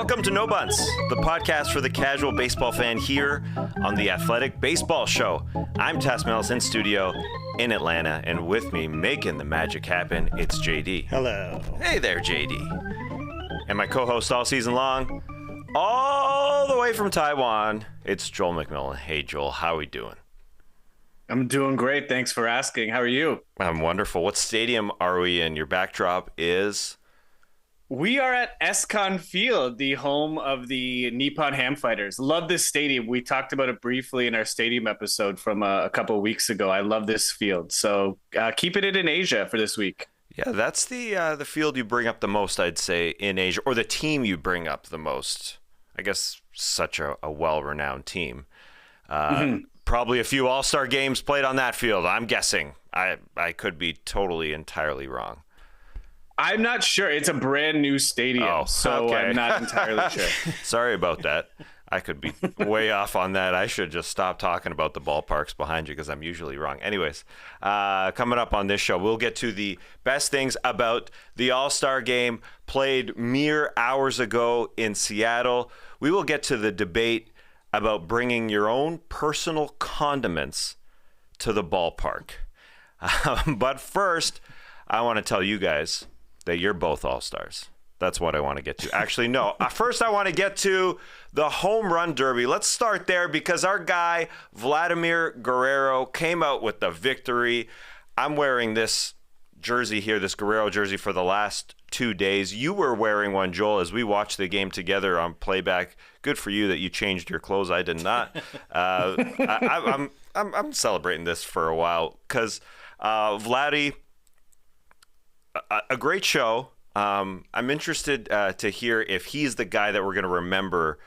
Welcome to No Bunts, the podcast for the casual baseball fan here on the Athletic Baseball Show. I'm Melas in studio in Atlanta, and with me making the magic happen, it's JD. Hello. Hey there, JD. And my co-host all season long, all the way from Taiwan, it's Joel MacMillan. Hey, Joel, how are we doing? I'm doing great. Thanks for asking. How are you? I'm wonderful. What stadium are we in? Your backdrop is... We are at Escon Field, the home of the Nippon Ham Fighters. Love this stadium. We talked about it briefly in our stadium episode from a couple of weeks ago. I love this field. So keeping it in Asia for this week. Yeah, that's the field you bring up the most, I'd say, in Asia, or the team you bring up the most. I guess such a well-renowned team. Probably a few all-star games played on that field, I'm guessing. I could be totally, entirely wrong. I'm not sure. It's a brand new stadium, so okay. I'm not entirely sure. Sorry about that. I could be way off on that. I should just stop talking about the ballparks behind you because I'm usually wrong. Anyways, coming up on this show, we'll get to the best things about the All-Star Game played mere hours ago in Seattle. We will get to the debate about bringing your own personal condiments to the ballpark. But first, I want to tell you guys that you're both All-Stars. That's what I want to get to. Actually, no. First, I want to get to the home run derby. Let's start there because our guy, Vladimir Guerrero, came out with the victory. I'm wearing this jersey here, this Guerrero jersey, for the last 2 days. You were wearing one, Joel, as we watched the game together on playback. Good for you that you changed your clothes. I did not. I'm celebrating this for a while because Vladdy, a great show. I'm interested to hear if he's the guy that we're going to remember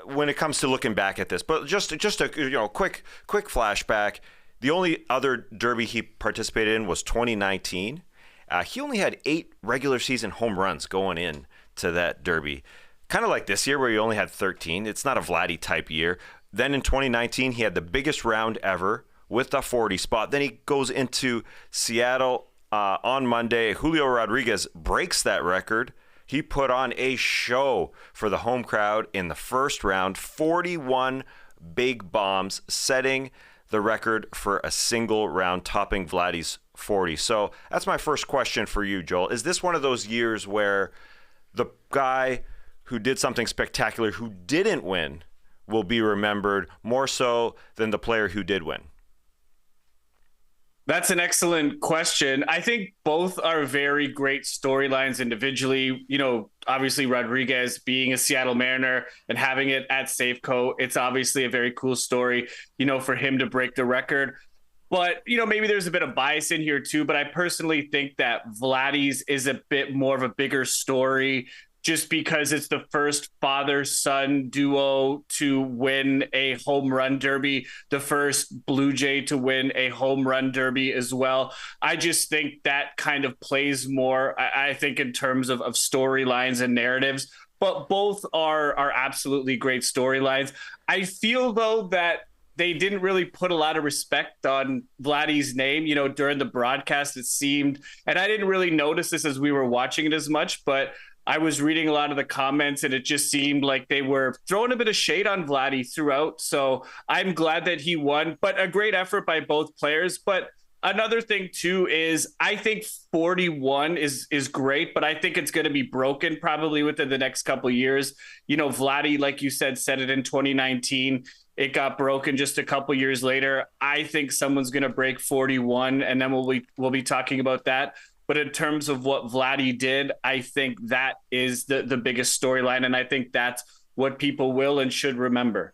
when it comes to looking back at this. But just a quick flashback. The only other derby he participated in was 2019. He only had 8 regular season home runs going in to that derby. Kind of like this year where he only had 13. It's not a Vladdy type year. Then in 2019, he had the biggest round ever with the 40 spot. Then he goes into Seattle on Monday. Julio Rodriguez breaks that record. He put on a show for the home crowd in the first round, 41 big bombs, setting the record for a single round, topping Vladdy's 40. So that's my first question for you, Joel. Is this one of those years where the guy who did something spectacular, who didn't win, will be remembered more so than the player who did win? That's an excellent question. I think both are very great storylines individually. You know, obviously Rodriguez being a Seattle Mariner and having it at Safeco, it's obviously a very cool story, you know, for him to break the record. But, you know, maybe there's a bit of bias in here too, but I personally think that Vladdy's is a bit more of a bigger story just because it's the first father-son duo to win a home run derby, the first Blue Jay to win a home run derby as well. I just think that kind of plays more, I think, in terms of storylines and narratives, but both are absolutely great storylines. I feel, though, that they didn't really put a lot of respect on Vladdy's name. You know, during the broadcast, it seemed, and I didn't really notice this as we were watching it as much, but I was reading a lot of the comments and it just seemed like they were throwing a bit of shade on Vladdy throughout. So I'm glad that he won, but a great effort by both players. But another thing too is I think 41 is great, but I think it's going to be broken probably within the next couple of years. You know, Vladdy, like you said it in 2019. It got broken just a couple years later. I think someone's going to break 41 and then we'll be talking about that. But in terms of what Vladdy did, I think that is the biggest storyline. And I think that's what people will and should remember.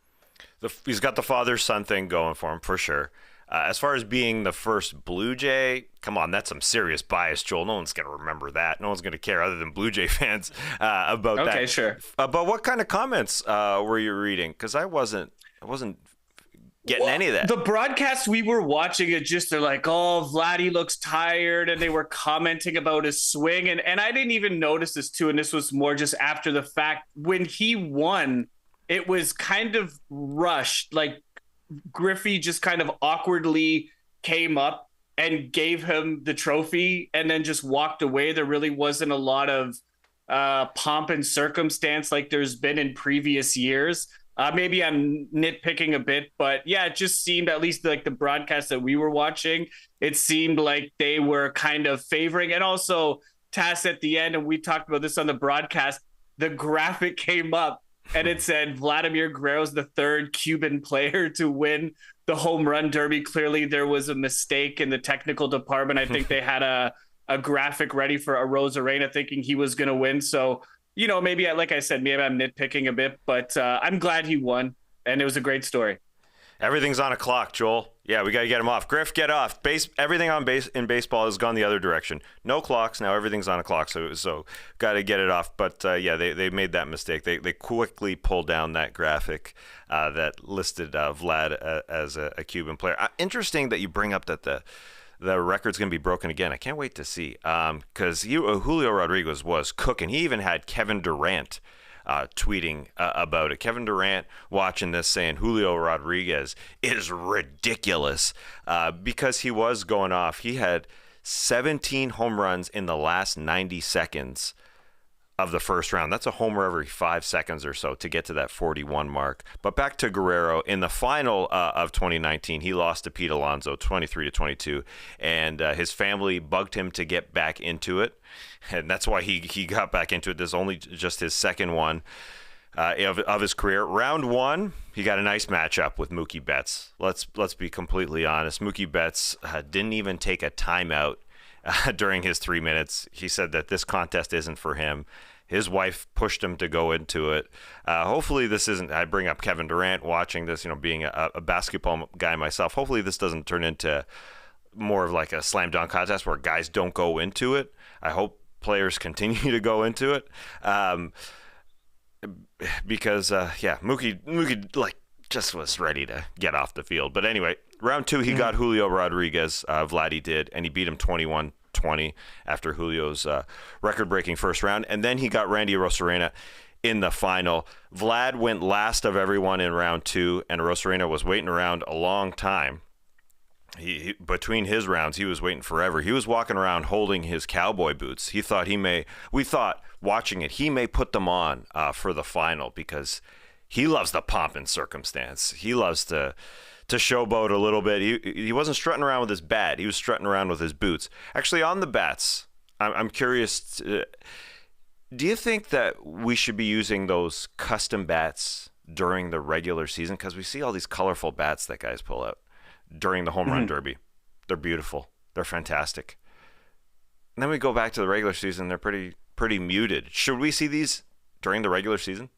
He's got the father-son thing going for him, for sure. As far as being the first Blue Jay, come on, that's some serious bias, Joel. No one's going to remember that. No one's going to care other than Blue Jay fans about that. Okay, sure. But what kind of comments were you reading? Because I wasn't getting any of that. The broadcast we were watching, they're like, oh, Vladdy looks tired, and they were commenting about his swing. And I didn't even notice this too, and this was more just after the fact. When he won, it was kind of rushed. Like Griffey just kind of awkwardly came up and gave him the trophy and then just walked away. There really wasn't a lot of pomp and circumstance like there's been in previous years. Maybe I'm nitpicking a bit, but yeah, it just seemed, at least like the broadcast that we were watching, it seemed like they were kind of favoring. And also, Tass, at the end, and we talked about this on the broadcast, the graphic came up and it said Vladimir Guerrero's the third Cuban player to win the home run derby. Clearly, there was a mistake in the technical department. I think they had a graphic ready for Arozarena thinking he was going to win. So, maybe, like I said, maybe I'm nitpicking a bit, but I'm glad he won, and it was a great story. Everything's on a clock, Joel. Yeah, we got to get him off. Griff, get off. Everything in baseball has gone the other direction. No clocks now. Everything's on a clock. So got to get it off. But yeah, they made that mistake. They quickly pulled down that graphic that listed Vlad as a Cuban player. Interesting that you bring up that the record's going to be broken again. I can't wait to see, because Julio Rodriguez was cooking. He even had Kevin Durant tweeting about it. Kevin Durant watching this saying Julio Rodriguez is ridiculous because he was going off. He had 17 home runs in the last 90 seconds of the first round. That's a homer every 5 seconds or so to get to that 41 mark. But back to Guerrero, in the final of 2019, he lost to Pete Alonso 23-22, and his family bugged him to get back into it, and that's why he got back into it. This is only just his second one of his career. Round one, he got a nice matchup with Mookie Betts. Let's be completely honest. Mookie Betts didn't even take a timeout during his 3 minutes. He said that this contest isn't for him. His wife pushed him to go into it. Hopefully this isn't, I bring up Kevin Durant watching this, being a basketball guy myself. Hopefully this doesn't turn into more of like a slam dunk contest where guys don't go into it. I hope players continue to go into it. Because Mookie like just was ready to get off the field. But anyway, round two, he got Julio Rodriguez. Vladdy did, and he beat him 21-20 after Julio's record-breaking first round. And then he got Randy Arozarena in the final. Vlad went last of everyone in round two, and Arozarena was waiting around a long time. He between his rounds, he was waiting forever. He was walking around holding his cowboy boots. We thought watching it, he may put them on for the final because he loves the pomp and circumstance. He loves to showboat a little bit. He wasn't strutting around with his bat. He was strutting around with his boots. Actually, on the bats, I'm curious, do you think that we should be using those custom bats during the regular season? Because we see all these colorful bats that guys pull out during the home run derby. They're beautiful. They're fantastic. And then we go back to the regular season. They're pretty muted. Should we see these during the regular season?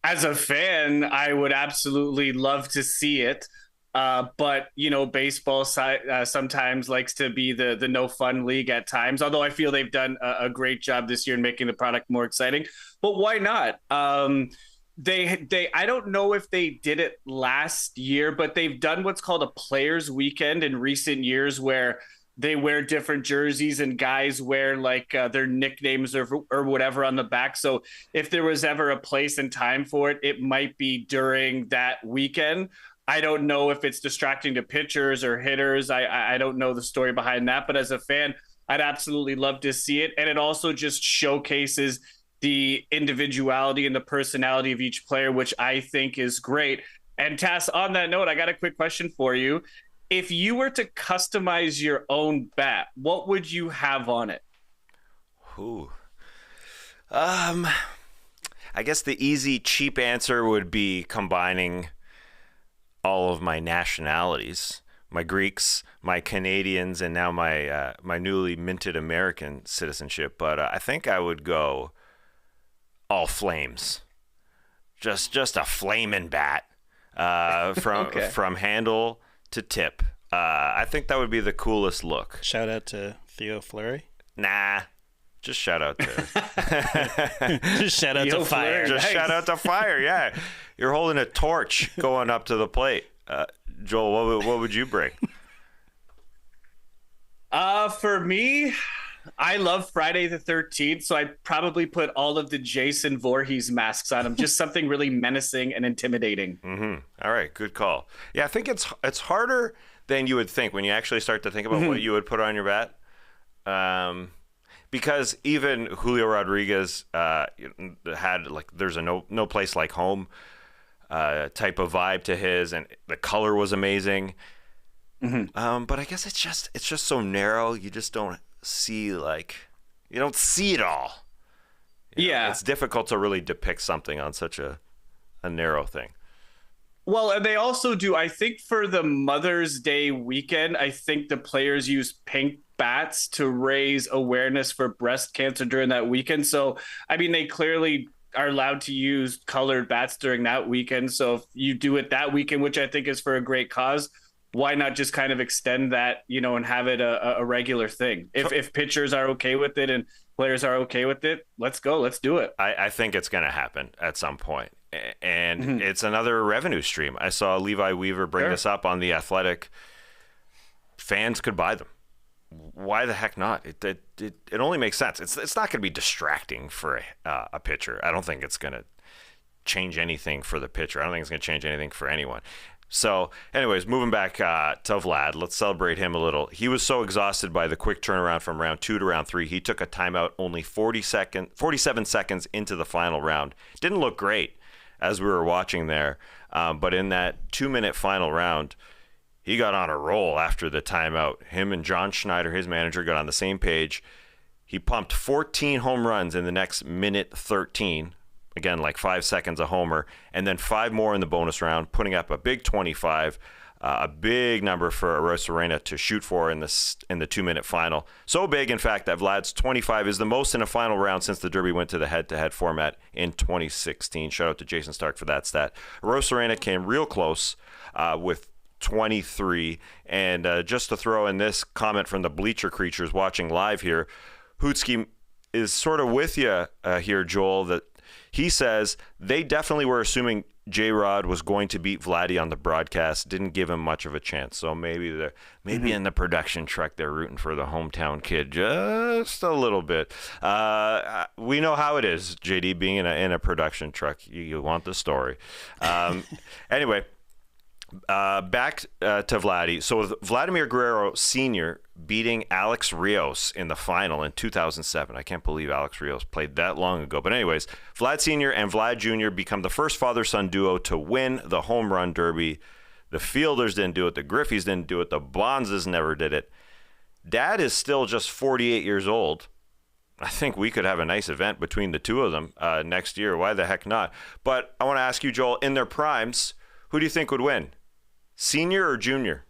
As a fan, I would absolutely love to see it. But, baseball sometimes likes to be the no fun league at times, although I feel they've done a great job this year in making the product more exciting. But why not? I don't know if they did it last year, but they've done what's called a players weekend in recent years where they wear different jerseys and guys wear like their nicknames or whatever on the back. So if there was ever a place and time for it, it might be during that weekend. I don't know if it's distracting to pitchers or hitters. I don't know the story behind that, but as a fan, I'd absolutely love to see it. And it also just showcases the individuality and the personality of each player, which I think is great. And Tass, on that note, I got a quick question for you. If you were to customize your own bat, what would you have on it? I guess the easy, cheap answer would be combining all of my nationalities, my Greeks, my Canadians, and now my newly minted American citizenship. But I think I would go all flames, just a flaming bat from handle to tip. I think that would be the coolest look. Shout out to Theo Fleury. Nah, just shout out to just shout out to Fire. Just shout out to Fire. Yeah, you're holding a torch going up to the plate. Joel, what would you bring? For me, I love Friday the 13th, so I'd probably put all of the Jason Voorhees masks on him. Just something really menacing and intimidating. All right, good call. Yeah, I think it's harder than you would think when you actually start to think about what you would put on your bat. because even Julio Rodriguez had there's a no place like home type of vibe to his, and the color was amazing. But I guess it's just so narrow. You just don't see you don't see it all. It's difficult to really depict something on such a narrow thing. Well, and they also do, I think for the Mother's Day weekend, I think the players use pink bats to raise awareness for breast cancer during that weekend. So, I mean, they clearly are allowed to use colored bats during that weekend. So if you do it that weekend, which I think is for a great cause, why not just kind of extend that, and have it a regular thing? If pitchers are okay with it and players are okay with it, let's go. Let's do it. I think it's going to happen at some point. And it's another revenue stream. I saw Levi Weaver bring this up on The Athletic. Fans could buy them. Why the heck not? It only makes sense. It's not going to be distracting for a pitcher. I don't think it's going to change anything for the pitcher. I don't think it's going to change anything for anyone. So, anyways, moving back to Vlad, let's celebrate him a little. He was so exhausted by the quick turnaround from round 2 to round 3. He took a timeout only 47 seconds into the final round. Didn't look great as we were watching there, but in that 2-minute final round, he got on a roll after the timeout. Him and John Schneider, his manager, got on the same page. He pumped 14 home runs in the next minute 13. Again, 5 seconds a homer, and then 5 more in the bonus round, putting up a big 25, a big number for Arozarena to shoot for in the 2-minute final. So big, in fact, that Vlad's 25 is the most in a final round since the Derby went to the head-to-head format in 2016. Shout out to Jason Stark for that stat. Arozarena came real close with 23, and just to throw in this comment from the Bleacher Creatures watching live here, Hootski is sort of with you here, Joel, that he says they definitely were assuming J-Rod was going to beat Vladdy on the broadcast, didn't give him much of a chance. So maybe in the production truck they're rooting for the hometown kid just a little bit. We know how it is, JD, being in a production truck. You want the story. Anyway, back to Vladdy. So with Vladimir Guerrero Sr. beating Alex Rios in the final in 2007. I can't believe Alex Rios played that long ago. But anyways, Vlad Sr. and Vlad Jr. become the first father-son duo to win the home run derby. The Fielders didn't do it. The Griffies didn't do it. The Bonzes never did it. Dad is still just 48 years old. I think we could have a nice event between the two of them next year. Why the heck not? But I want to ask you, Joel, in their primes, who do you think would win? Senior or junior?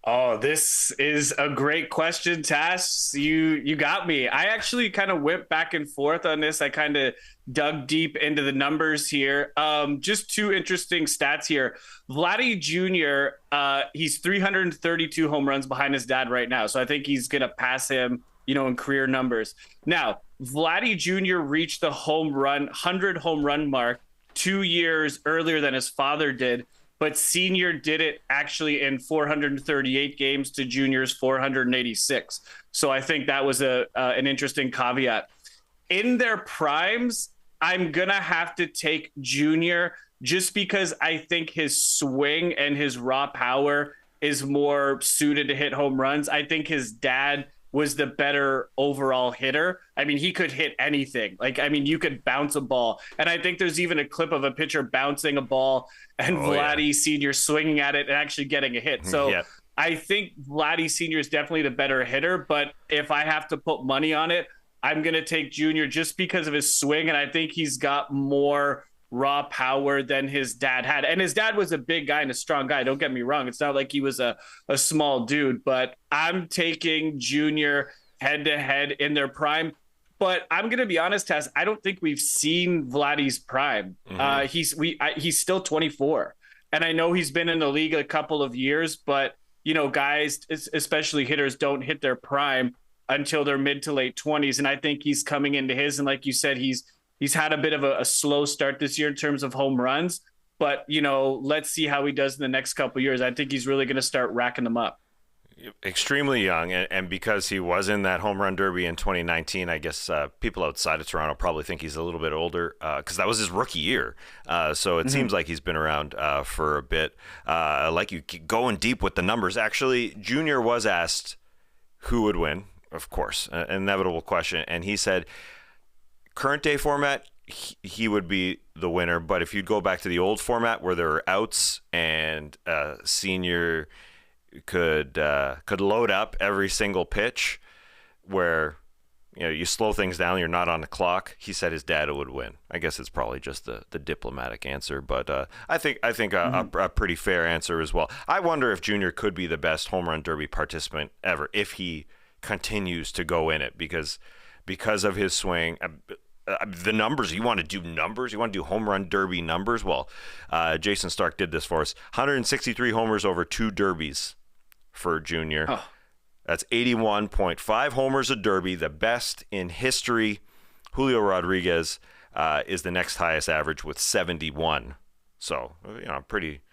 Oh, this is a great question, Tass. You got me. I actually kind of went back and forth on this. I kind of dug deep into the numbers here. Just 2 interesting stats here. Vladdy Jr., he's 332 home runs behind his dad right now. So I think he's going to pass him, in career numbers. Now, Vladdy Jr. reached the 100 home run mark 2 years earlier than his father did. But Senior did it actually in 438 games to Junior's 486. So I think that was an interesting caveat. In their primes, I'm going to have to take Junior just because I think his swing and his raw power is more suited to hit home runs. I think his dad was the better overall hitter. I mean, he could hit anything. You could bounce a ball. And I think there's even a clip of a pitcher bouncing a ball and Vladdy Sr. swinging at it and actually getting a hit. So I think Vladdy Sr. is definitely the better hitter. But if I have to put money on it, I'm going to take Junior just because of his swing. And I think he's got more raw power than his dad had. And his dad was a big guy and a strong guy. Don't get me wrong. It's not like he was a small dude, but I'm taking Junior head to head in their prime. But I'm going to be honest, Tess, I don't think we've seen Vladdy's prime. He's still 24. And I know he's been in the league a couple of years, but guys, especially hitters, don't hit their prime until their mid to late 20s. And I think he's coming into his, and like you said, he's had a bit of a slow start this year in terms of home runs, but let's see how he does in the next couple of years. I think he's really going to start racking them up. Extremely young, and because he was in that home run derby in 2019, I guess people outside of Toronto probably think he's a little bit older because that was his rookie year. So it seems like he's been around for a bit. Like you going deep with the numbers. Actually, Junior was asked who would win. of course, an inevitable question. And he said, current day format, he would be the winner. But if you go back to the old format where there are outs and senior could load up every single pitch, where you slow things down, you're not on the clock, he said his dad would win. I guess it's probably just the diplomatic answer, but I think a pretty fair answer as well. I wonder if Junior could be the best home run derby participant ever if he continues to go in it, because of his swing. The numbers, you want to do home run derby numbers? Well, Jason Stark did this for us. 163 homers over 2 derbies for Junior. Oh. That's 81.5 homers a derby, the best in history. Julio Rodriguez is the next highest average with 71. So, a pretty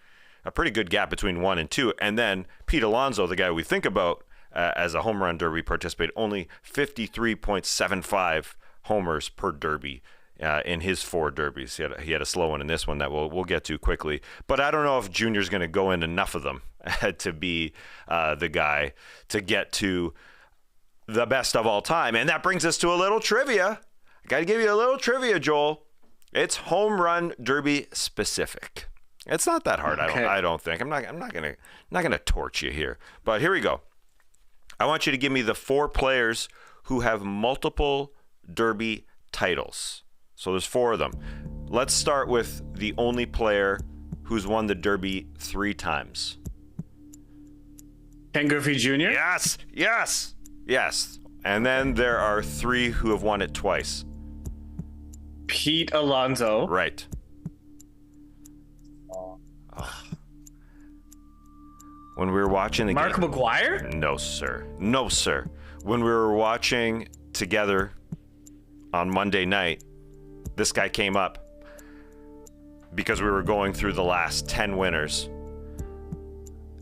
good gap between 1 and 2. And then Pete Alonso, the guy we think about as a home run derby participant, only 53.75 homers per derby in his 4 derbies. He had a slow one in this one that we'll get to quickly. But I don't know if Junior's going to go in enough of them to be the guy to get to the best of all time. And that brings us to a little trivia. I got to give you a little trivia, Joel. It's home run derby specific. It's not that hard. Okay. I don't think. I'm not gonna torch you here. But here we go. I want you to give me the 4 players who have multiple derby titles. So there's 4 of them. Let's start with the only player who's won the derby 3 times. Ken Griffey Jr.? Yes. And then there are 3 who have won it twice. Pete Alonso. Right. When we were watching the Mark game, McGwire? No, sir. When we were watching together on Monday night, this guy came up because we were going through the last 10 winners.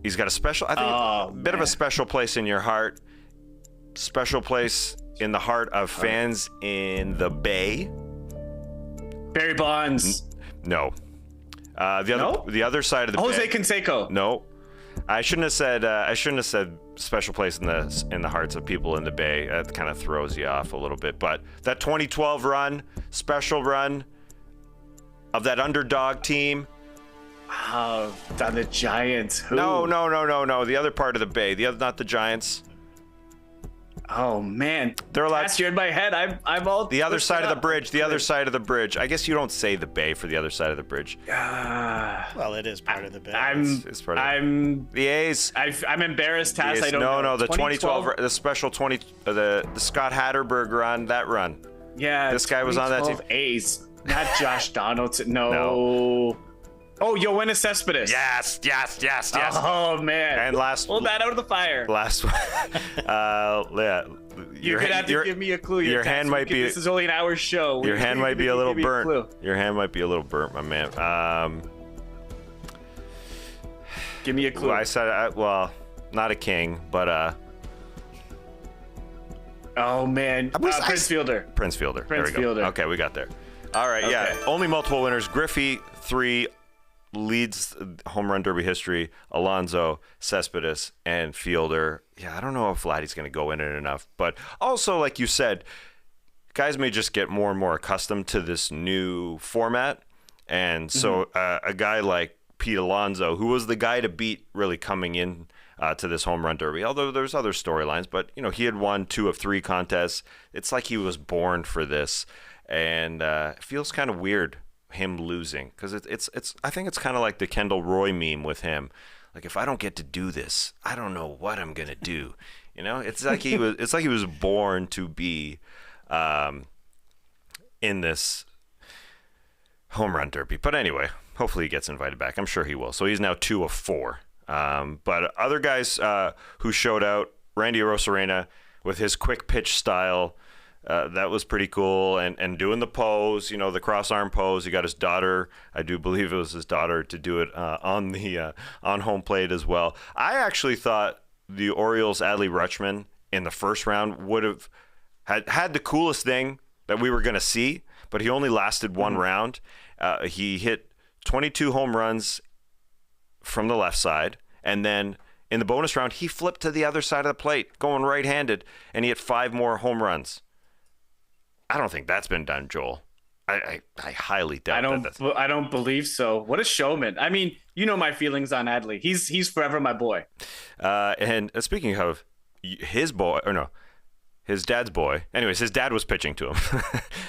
He's got a bit of a special place in your heart. Special place in the heart of fans in the Bay. Barry Bonds. No. The other side of the Jose Bay. Canseco. No. I shouldn't have said special place in the hearts of people in the Bay. That kind of throws you off a little bit. But that 2012 run, special run of that underdog team. Oh, on the Giants. Who? No. The other part of the Bay. Not the Giants. Oh man, they're allowed. Last year in my head, I'm all. The other side of the bridge. The other side of the bridge. I guess you don't say the Bay for the other side of the bridge. Well, it is part of the Bay. It's part of the A's. I'm embarrassed, Tass. I don't know. No, the 2012, the special 20, the Scott Hatterberg run. That run. Yeah, this guy was on that team. A's, not Josh Donaldson. No. Oh, Yoenis Cespedes. Yes. Oh man. And pull that out of the fire. Last one. Yeah. You're gonna have to give me a clue. Your hand might be. This is only an hour show. Your hand might be a little burnt. Your hand might be a little burnt, my man. Give me a clue. I said, well, not a king, but oh man, Prince Fielder. Prince Fielder. There we go. Okay, we got there. All right, yeah. Only multiple winners. Griffey 3. Leads home run derby history. Alonso, Cespedes, and Fielder. Yeah, I don't know if Vladdy's going to go in it enough. But also, like you said, guys may just get more and more accustomed to this new format. And so a guy like Pete Alonso, who was the guy to beat really coming in to this home run derby, although there's other storylines, but he had won 2 of 3 contests. It's like he was born for this. And it feels kind of weird him losing, because it's I think it's kind of like the Kendall Roy meme with him. Like, if I don't get to do this, I don't know what I'm gonna do. It's like he was born to be in this home run derby. But anyway, hopefully he gets invited back. I'm sure he will. So he's now 2 of 4. But other guys who showed out, Randy Arozarena with his quick pitch style. That was pretty cool, and doing the pose, the cross arm pose. He got his daughter, I do believe it was his daughter, to do it on home plate as well. I actually thought the Orioles' Adley Rutschman in the first round would have had the coolest thing that we were going to see, but he only lasted one round. He hit 22 home runs from the left side, and then in the bonus round, he flipped to the other side of the plate, going right-handed, and he hit 5 more home runs. I don't think that's been done, Joel. I highly doubt that. I don't believe so. What a showman. I mean, you know my feelings on Adley. He's forever my boy. And speaking of his dad's boy. Anyways, his dad was pitching to him.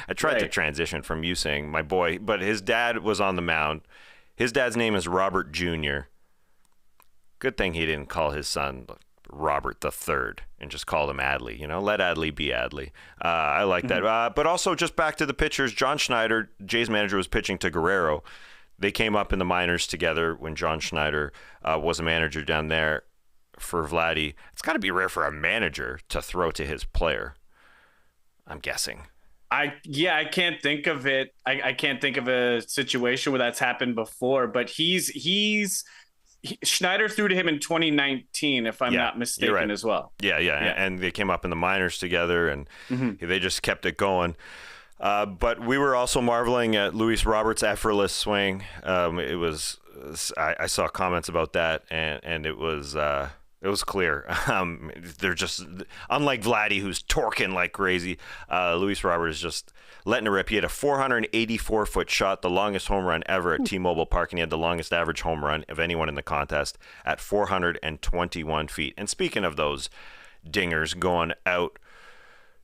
I tried to transition from you saying my boy, but his dad was on the mound. His dad's name is Robert Jr. Good thing he didn't call his son Robert the Third and just called him Adley. Let Adley be Adley. I like that. But also, just back to the pitchers, John Schneider, Jay's manager, was pitching to Guerrero. They came up in the minors together when John Schneider was a manager down there for Vladdy. It's got to be rare for a manager to throw to his player, I'm guessing. I can't think of it. I can't think of a situation where that's happened before, but Schneider threw to him in 2019, if I'm not mistaken, right. as well. Yeah. And they came up in the minors together, and they just kept it going. But we were also marveling at Luis Roberts' effortless swing. I saw comments about that, and it was clear. They're just, unlike Vladdy, who's torquing like crazy, Luis Roberts is just letting it rip. He had a 484-foot shot, the longest home run ever at T-Mobile Park, and he had the longest average home run of anyone in the contest at 421 feet. And speaking of those dingers going out,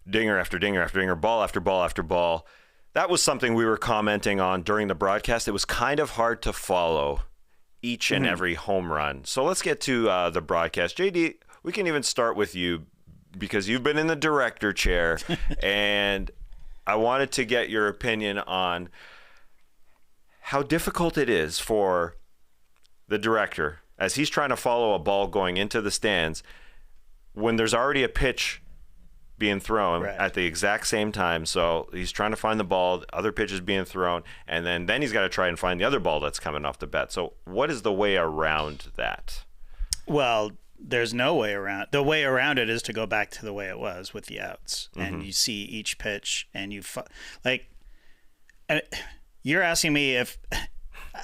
dinger after dinger after dinger, ball after ball after ball, that was something we were commenting on during the broadcast. It was kind of hard to follow each and every home run. So let's get to the broadcast. JD, we can even start with you because you've been in the director chair, and I wanted to get your opinion on how difficult it is for the director as he's trying to follow a ball going into the stands when there's already a pitch being thrown at the exact same time. So he's trying to find the ball, the other pitch is being thrown, and then he's got to try and find the other ball that's coming off the bat. So what is the way around that? Well, there's no way around. The way around it is to go back to the way it was with the outs, and you see each pitch, and you're asking me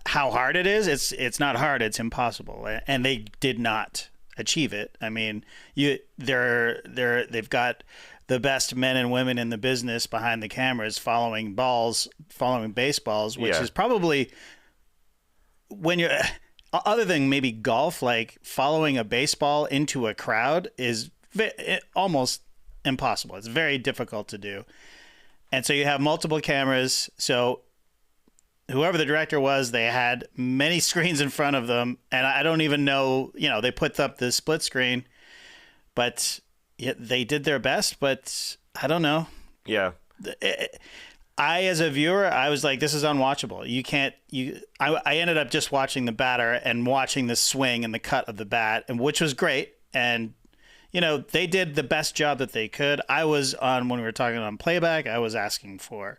how hard it is. It's not hard. It's impossible, and they did not achieve it. I mean, they've got the best men and women in the business behind the cameras following baseballs, which is probably, when you're, other than maybe golf, like following a baseball into a crowd is almost impossible. It's very difficult to do. And so you have multiple cameras. So whoever the director was, they had many screens in front of them. And I don't even know, they put up the split screen, but they did their best, but I don't know. Yeah. I, as a viewer, I was like, this is unwatchable. I ended up just watching the batter and watching the swing and the cut of the bat, and which was great. And, they did the best job that they could. I was when we were talking on playback, I was asking for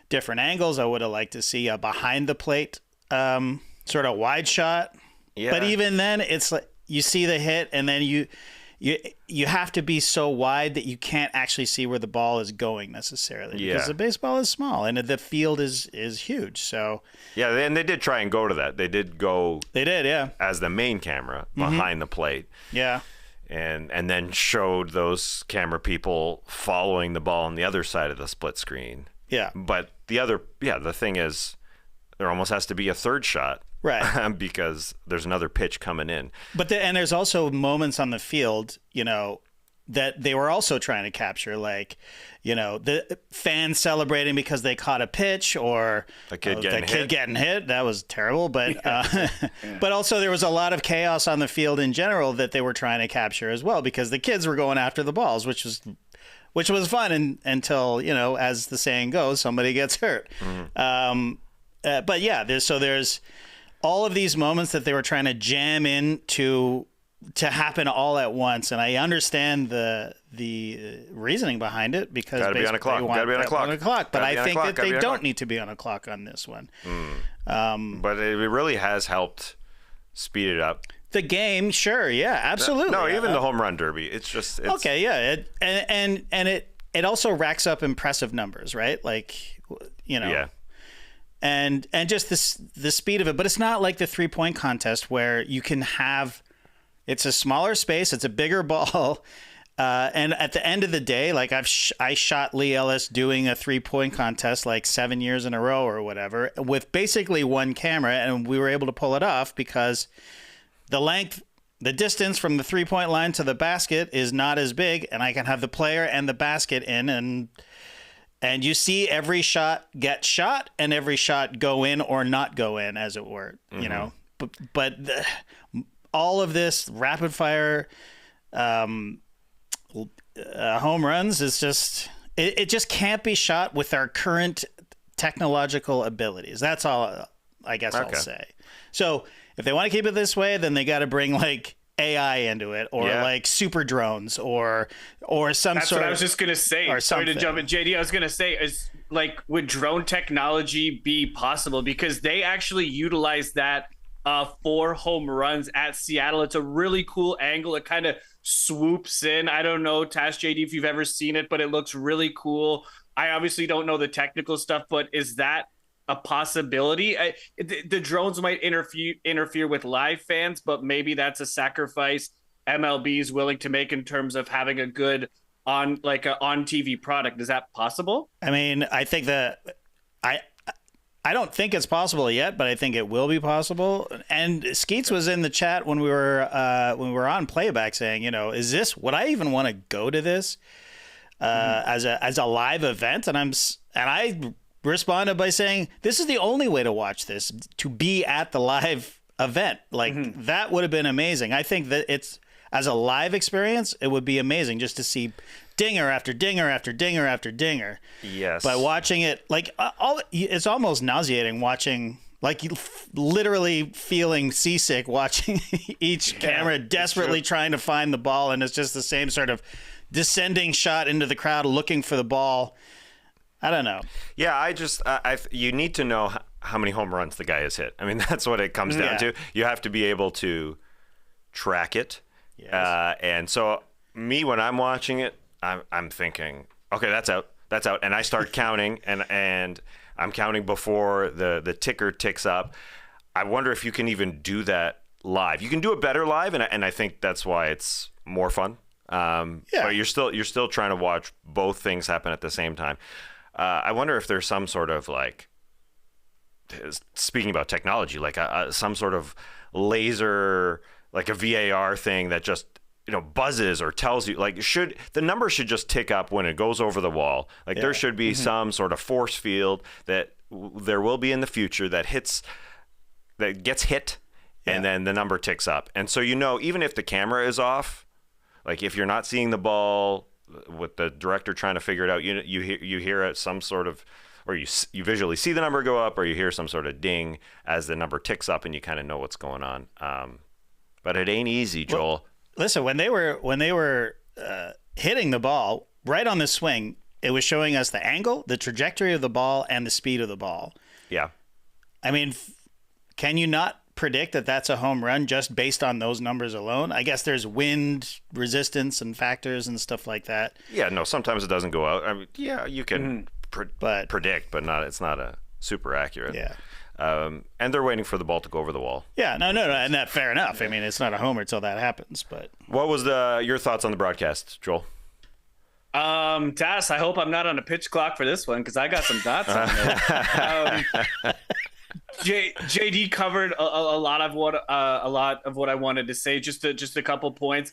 different angles. I would have liked to see a behind the plate sort of wide shot. Yeah. But even then, it's like you see the hit, and then you have to be so wide that you can't actually see where the ball is going necessarily, because the baseball is small and the field is huge. So and they did try and go to that. They did, as the main camera behind the plate. Yeah. And then showed those camera people following the ball on the other side of the split screen. Yeah. But the thing is, there almost has to be a third shot. Right. Because there's another pitch coming in. And there's also moments on the field, that they were also trying to capture, like, the fans celebrating because they caught a pitch, or the kid getting hit. That was terrible. But but also there was a lot of chaos on the field in general that they were trying to capture as well, because the kids were going after the balls, which was fun until, as the saying goes, somebody gets hurt. But yeah, there's all of these moments that they were trying to jam in to happen all at once, and I understand the reasoning behind it, because gotta be on a clock. But I think that they don't need to be on a clock on this one. But it really has helped speed it up. The game, sure, yeah, absolutely. No, even the home run derby. It's okay, yeah, and it also racks up impressive numbers, right? Like, yeah. And just the speed of it. But it's not like the 3-point contest where you can have It's a smaller space. It's a bigger ball. And at the end of the day, like I shot Lee Ellis doing a 3-point contest like 7 years in a row or whatever with basically one camera. And we were able to pull it off because the distance from the 3-point line to the basket is not as big. And I can have the player and the basket in, and you see every shot get shot and every shot go in or not go in, as it were, you know, but all of this rapid fire, home runs is just it just can't be shot with our current technological abilities. That's all I guess I'll say. So if they want to keep it this way, then they got to bring like AI into it, or like super drones, or some That's sort what of, I was just gonna say. or Sorry to something. jump in, JD. I was gonna say, is like, would drone technology be possible? Because they actually utilize that for home runs at Seattle. It's a really cool angle. It kind of swoops in. I don't know, Tash, JD, if you've ever seen it, but it looks really cool. I obviously don't know the technical stuff, but is that a possibility? The drones might interfere with live fans, but maybe that's a sacrifice MLB is willing to make in terms of having a good on TV product. Is that possible? I mean, I think that I don't think it's possible yet, but I think it will be possible. And Skeets was in the chat when we were on playback saying, you know, would I even want to go to this as a live event? And I responded by saying, this is the only way to watch this, to be at the live event. Like that would have been amazing. I think that it's, as a live experience, it would be amazing just to see dinger after dinger after dinger after dinger. Yes. But watching it, like it's almost nauseating watching, like literally feeling seasick watching each camera desperately trying to find the ball, and it's just the same sort of descending shot into the crowd looking for the ball. I don't know. Yeah, you need to know how many home runs the guy has hit. I mean, that's what it comes down to. You have to be able to track it. Yes. And so when I'm watching it, I'm thinking, okay, that's out. And I start counting, and I'm counting before the ticker ticks up. I wonder if you can even do that live. You can do it better live, and I think that's why it's more fun. But you're still trying to watch both things happen at the same time. I wonder if there's some sort of, like, speaking about technology, like some sort of laser, like a VAR thing that just, you know, buzzes or tells you, like, the number should just tick up when it goes over the wall. Like there should be some sort of force field that there will be in the future that gets hit, and then the number ticks up. And so, you know, even if the camera is off, like if you're not seeing the ball with the director trying to figure it out, you hear it some sort of, or you visually see the number go up, or you hear some sort of ding as the number ticks up, and you kind of know what's going on. But it ain't easy, Joel. Well, listen, when they were hitting the ball right on the swing, it was showing us the angle, the trajectory of the ball, and the speed of the ball. Yeah. I mean, can you not predict that that's a home run just based on those numbers alone? I guess there's wind resistance and factors and stuff like that. Yeah, no, sometimes it doesn't go out. I mean, yeah, you can predict, but it's not a super accurate. Yeah. And they're waiting for the ball to go over the wall. Yeah, no, and that fair enough. I mean, it's not a homer until that happens. But what was your thoughts on the broadcast, Joel? Tass, I hope I'm not on a pitch clock for this one, because I got some thoughts on it. JD covered a lot of what I wanted to say. Just a couple points.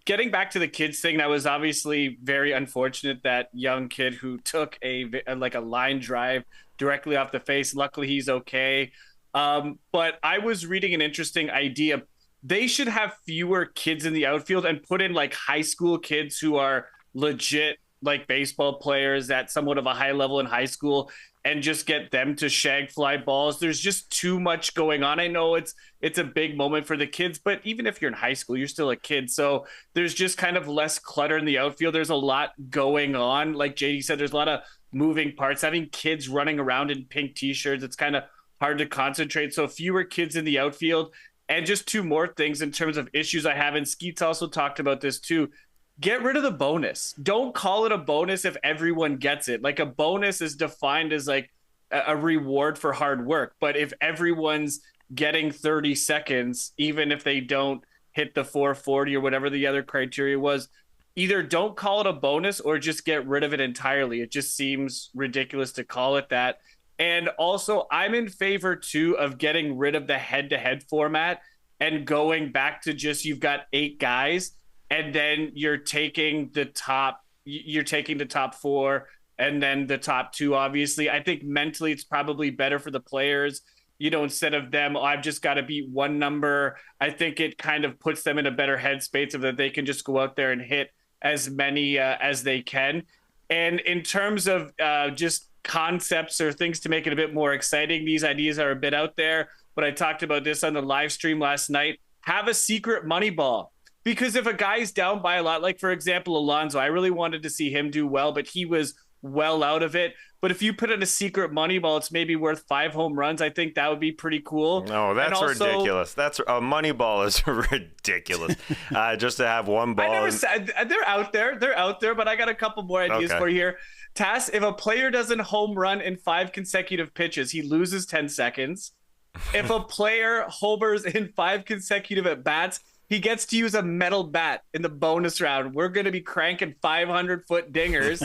Getting back to the kids thing, that was obviously very unfortunate. That young kid who took a line drive directly off the face. Luckily, he's okay. But I was reading an interesting idea. They should have fewer kids in the outfield and put in like high school kids who are legit like baseball players at somewhat of a high level in high school, and just get them to shag fly balls. There's just too much going on. I know it's a big moment for the kids, but even if you're in high school, you're still a kid. So there's just kind of less clutter in the outfield. There's a lot going on. Like JD said, there's a lot of moving parts. Having kids running around in pink t-shirts, it's kind of hard to concentrate. So fewer kids in the outfield. And just two more things in terms of issues I have. And Skeets also talked about this too. Get rid of the bonus. Don't call it a bonus if everyone gets it. Like, a bonus is defined as like a reward for hard work. But if everyone's getting 30 seconds, even if they don't hit the 440 or whatever the other criteria was. Either don't call it a bonus or just get rid of it entirely. It just seems ridiculous to call it that. And also, I'm in favor, too, of getting rid of the head-to-head format and going back to just you've got 8 guys, and then you're taking the top 4 and then the top 2, obviously. I think mentally it's probably better for the players, instead of them, I've just got to beat one number. I think it kind of puts them in a better headspace so that they can just go out there and hit as many as they can. And in terms of just concepts or things to make it a bit more exciting, these ideas are a bit out there, but I talked about this on the live stream last night. Have a secret money ball, because if a guy's down by a lot, like for example Alonso, I really wanted to see him do well, but he was well out of it. But if you put in a secret money ball, it's maybe worth 5 home runs. I think that would be pretty cool. No, that's also ridiculous. That's a money ball is ridiculous. Just to have one ball. I never said they're out there. They're out there, but I got a couple more ideas for you here. Tass, if a player doesn't home run in 5 consecutive pitches, he loses 10 seconds. If a player homers in 5 consecutive at bats, he gets to use a metal bat in the bonus round. We're going to be cranking 500-foot dingers.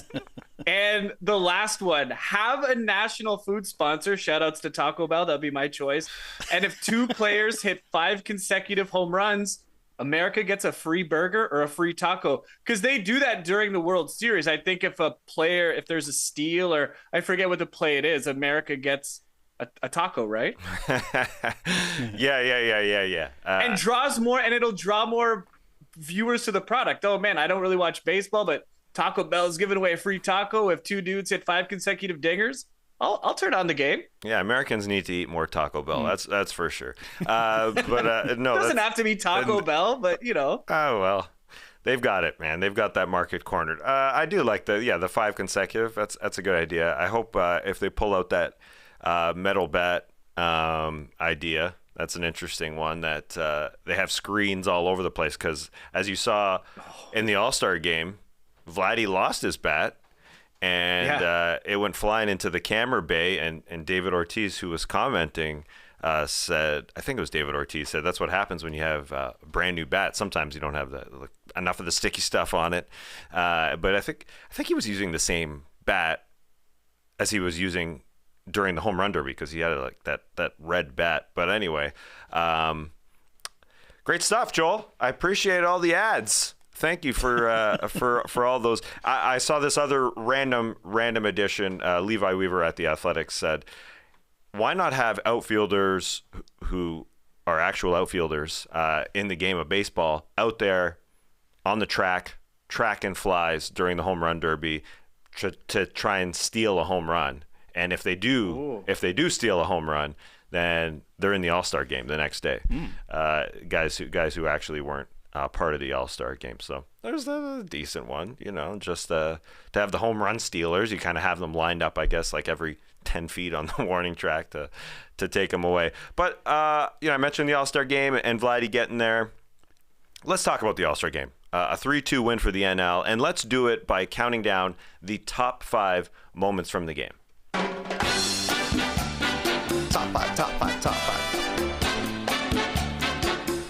And the last one, have a national food sponsor. Shout outs to Taco Bell. That'd be my choice. And if 2 players hit 5 consecutive home runs, America gets a free burger or a free taco, because they do that during the World Series. I think if there's a steal, or I forget what the play it is, America gets a taco, right? Yeah. And draws more, and it'll draw more viewers to the product. Oh man, I don't really watch baseball, but Taco Bell is giving away a free taco if 2 dudes hit 5 consecutive dingers. I'll turn on the game. Yeah, Americans need to eat more Taco Bell. That's for sure. But no, it doesn't have to be Taco Bell, but Oh well, they've got it, man. They've got that market cornered. I do like the 5 consecutive. That's a good idea. I hope if they pull out that metal bat idea, that's an interesting one. That they have screens all over the place, because as you saw in the All-Star game, Vladdy lost his bat. And it went flying into the camera bay, and David Ortiz, who was commenting, said, I think it was David Ortiz, said that's what happens when you have a brand new bat. Sometimes you don't have enough of the sticky stuff on it. But I think he was using the same bat as he was using during the home run derby, because he had that red bat. But anyway, great stuff, Joel. I appreciate all the ads. Thank you for all those. I saw this other random addition. Levi Weaver at The Athletic said, why not have outfielders who are actual outfielders in the game of baseball out there on the tracking flies during the home run derby to try and steal a home run. And if they do steal a home run, then they're in the All-Star game the next day. Guys who actually weren't part of the All-Star game. So there's a decent one, just to have the home run stealers. You kind of have them lined up, I guess, like every 10 feet on the warning track to take them away. But, I mentioned the All-Star game and Vladdy getting there. Let's talk about the All-Star game. A 3-2 win for the NL, and let's do it by counting down the top 5 moments from the game. Top 5, top 5, top 5.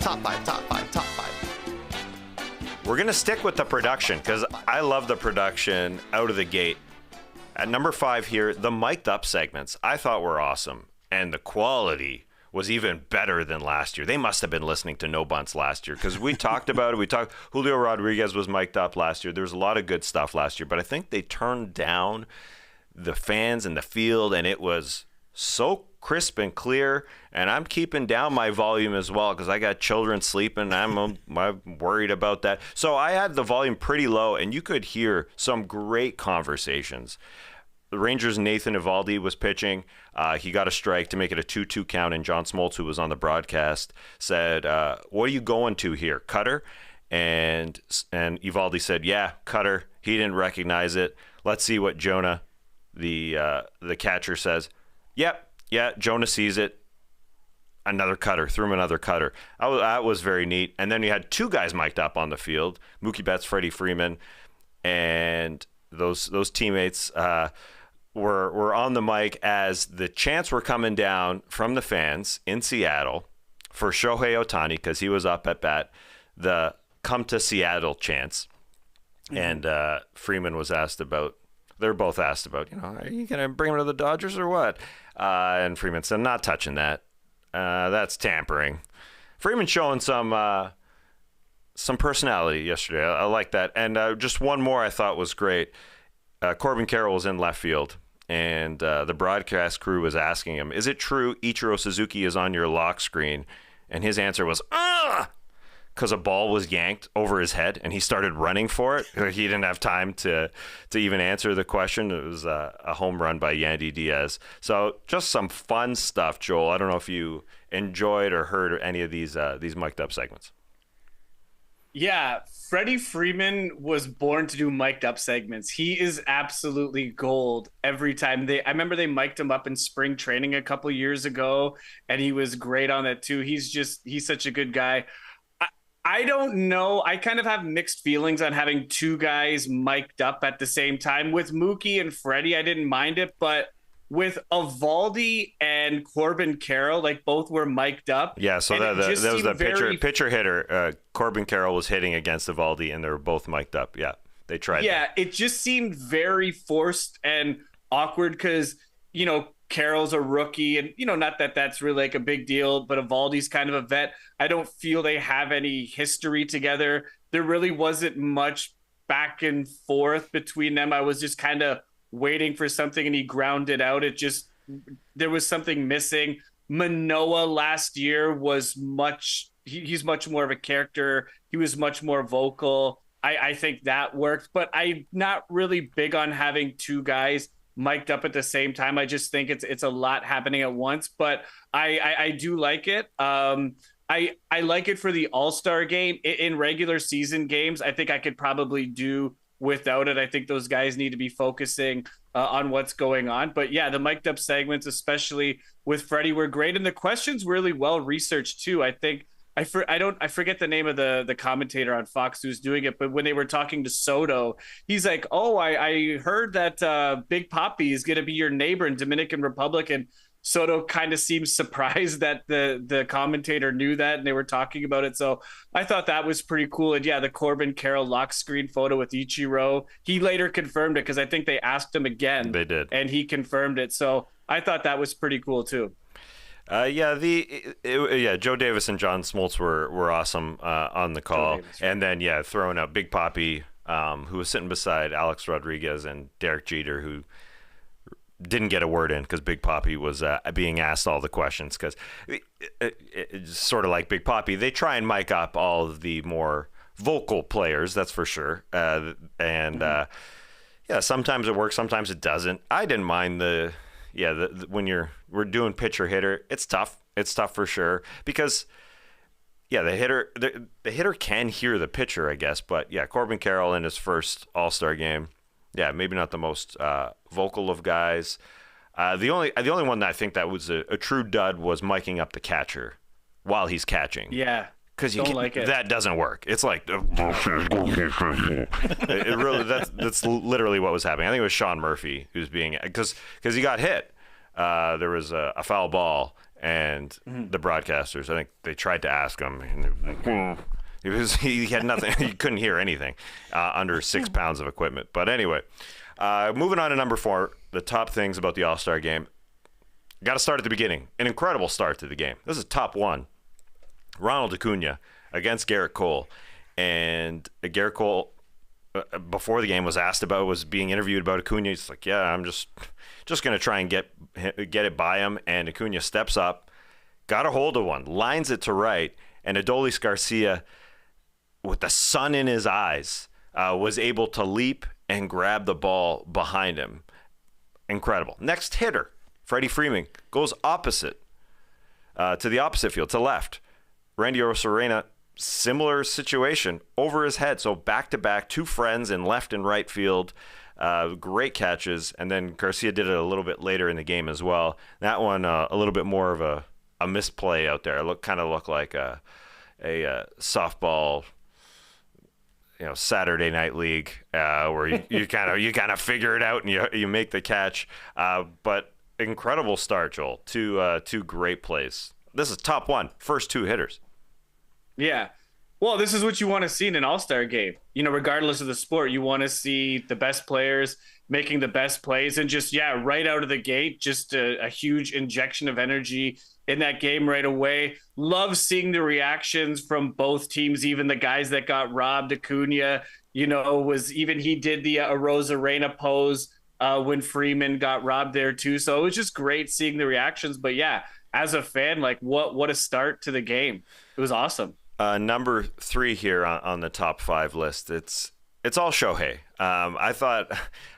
Top 5, top 5, top 5. We're going to stick with the production, because I love the production out of the gate. At number 5 here, the mic'd up segments I thought were awesome, and the quality was even better than last year. They must have been listening to No Bunts last year, because we talked about it. Julio Rodriguez was mic'd up last year. There was a lot of good stuff last year, but I think they turned down the fans in the field, and it was so crisp and clear. And I'm keeping down my volume as well, because I got children sleeping. I'm worried about that. So I had the volume pretty low, and you could hear some great conversations. The Rangers' Nathan Eovaldi was pitching. He got a strike to make it a 2-2 count, and John Smoltz, who was on the broadcast, said, what are you going to here, cutter? And Eovaldi said, yeah, cutter. He didn't recognize it. Let's see what Jonah, the catcher, says. Yep. Yeah, Jonah sees it. Another cutter. Threw him another cutter. That was very neat. And then you had 2 guys mic'd up on the field, Mookie Betts, Freddie Freeman, and those teammates were on the mic as the chants were coming down from the fans in Seattle. for Shohei Ohtani, because he was up at bat, the come to Seattle chants. And Freeman was asked about, they're both asked about, are you going to bring him to the Dodgers or what? And Freeman said, not touching that. That's tampering. Freeman showing some personality yesterday. I like that. And just one more I thought was great. Corbin Carroll was in left field, and the broadcast crew was asking him, is it true Ichiro Suzuki is on your lock screen? And his answer was, because a ball was yanked over his head, and he started running for it. He didn't have time to even answer the question. It was a home run by Yandy Diaz. So just some fun stuff, Joel. I don't know if you enjoyed or heard any of these mic'd up segments. Yeah, Freddie Freeman was born to do mic'd up segments. He is absolutely gold every time. I remember they mic'd him up in spring training a couple years ago, and he was great on that too. He's such a good guy. I don't know. I kind of have mixed feelings on having two guys mic'd up at the same time. With Mookie and Freddie, I didn't mind it, but with Eovaldi and Corbin Carroll, like both were mic'd up. Yeah, so that was the pitcher hitter. Corbin Carroll was hitting against Eovaldi, and they were both mic'd up. Yeah, they tried. Yeah, it just seemed very forced and awkward because, Carroll's a rookie, and not that that's really like a big deal, but Evaldi's kind of a vet. I don't feel they have any history together. There really wasn't much back and forth between them. I was just kind of waiting for something, and he grounded out. There was something missing. Manoah last year was he's much more of a character. He was much more vocal. I think that worked, but I'm not really big on having two guys mic'd up at the same time. I just think it's a lot happening at once, but I do like it. I like it for the All-Star game. In regular season games, I think I could probably do without it. I think those guys need to be focusing on what's going on. But yeah, the mic'd up segments, especially with Freddie, were great. And the questions really well researched too. I think I forget the name of the commentator on Fox who's doing it, but when they were talking to Soto, he's like, oh, I heard that Big Papi is going to be your neighbor in Dominican Republic. And Soto kind of seems surprised that the commentator knew that and they were talking about it. So I thought that was pretty cool. And yeah, the Corbin Carroll lock screen photo with Ichiro, he later confirmed it because I think they asked him again. They did. And he confirmed it. So I thought that was pretty cool too. Joe Davis and John Smoltz were awesome on the call. Davis, right. And then, throwing out Big Papi, who was sitting beside Alex Rodriguez and Derek Jeter, who didn't get a word in because Big Papi was being asked all the questions. Because it's sort of like Big Papi, they try and mic up all of the more vocal players, that's for sure. Sometimes it works, sometimes it doesn't. I didn't mind when we're doing pitcher hitter, it's tough. It's tough for sure because the hitter can hear the pitcher, I guess. But yeah, Corbin Carroll in his first All-Star game, maybe not the most vocal of guys. The only one that I think that was a true dud was miking up the catcher while he's catching. Yeah. Because that doesn't work. It's like it really that's literally what was happening. I think it was Sean Murphy who's being because he got hit. There was a foul ball, and the broadcasters, I think they tried to ask him, and he had nothing. He couldn't hear anything under 6 pounds of equipment. But anyway, moving on to number 4, the top things about the All-Star game. Got to start at the beginning. An incredible start to the game. This is top 1. Ronald Acuna against Garrett Cole. And Garrett Cole, before the game, was being interviewed about Acuna. He's like, yeah, I'm just going to try and get it by him. And Acuna steps up, got a hold of one, lines it to right, and Adolis Garcia, with the sun in his eyes, was able to leap and grab the ball behind him. Incredible. Next hitter, Freddie Freeman, goes opposite to the opposite field, to left. Randy Arozarena, similar situation, over his head. So back-to-back, 2 friends in left and right field. Great catches. And then Garcia did it a little bit later in the game as well. That one, a little bit more of a misplay out there. It kind of looked like a softball, Saturday Night League, where you kind of figure it out and you make the catch. But incredible start, Joel. Two great plays This is top one, first two hitters. Yeah. Well, this is what you want to see in an all-star game. Regardless of the sport, you want to see the best players making the best plays and just, right out of the gate, just a huge injection of energy in that game right away. Love seeing the reactions from both teams, even the guys that got robbed. Acuna, he did the Arozarena pose when Freeman got robbed there too. So it was just great seeing the reactions. But as a fan, like what a start to the game. It was awesome. Number 3 here on the top 5 list. It's all Shohei. I thought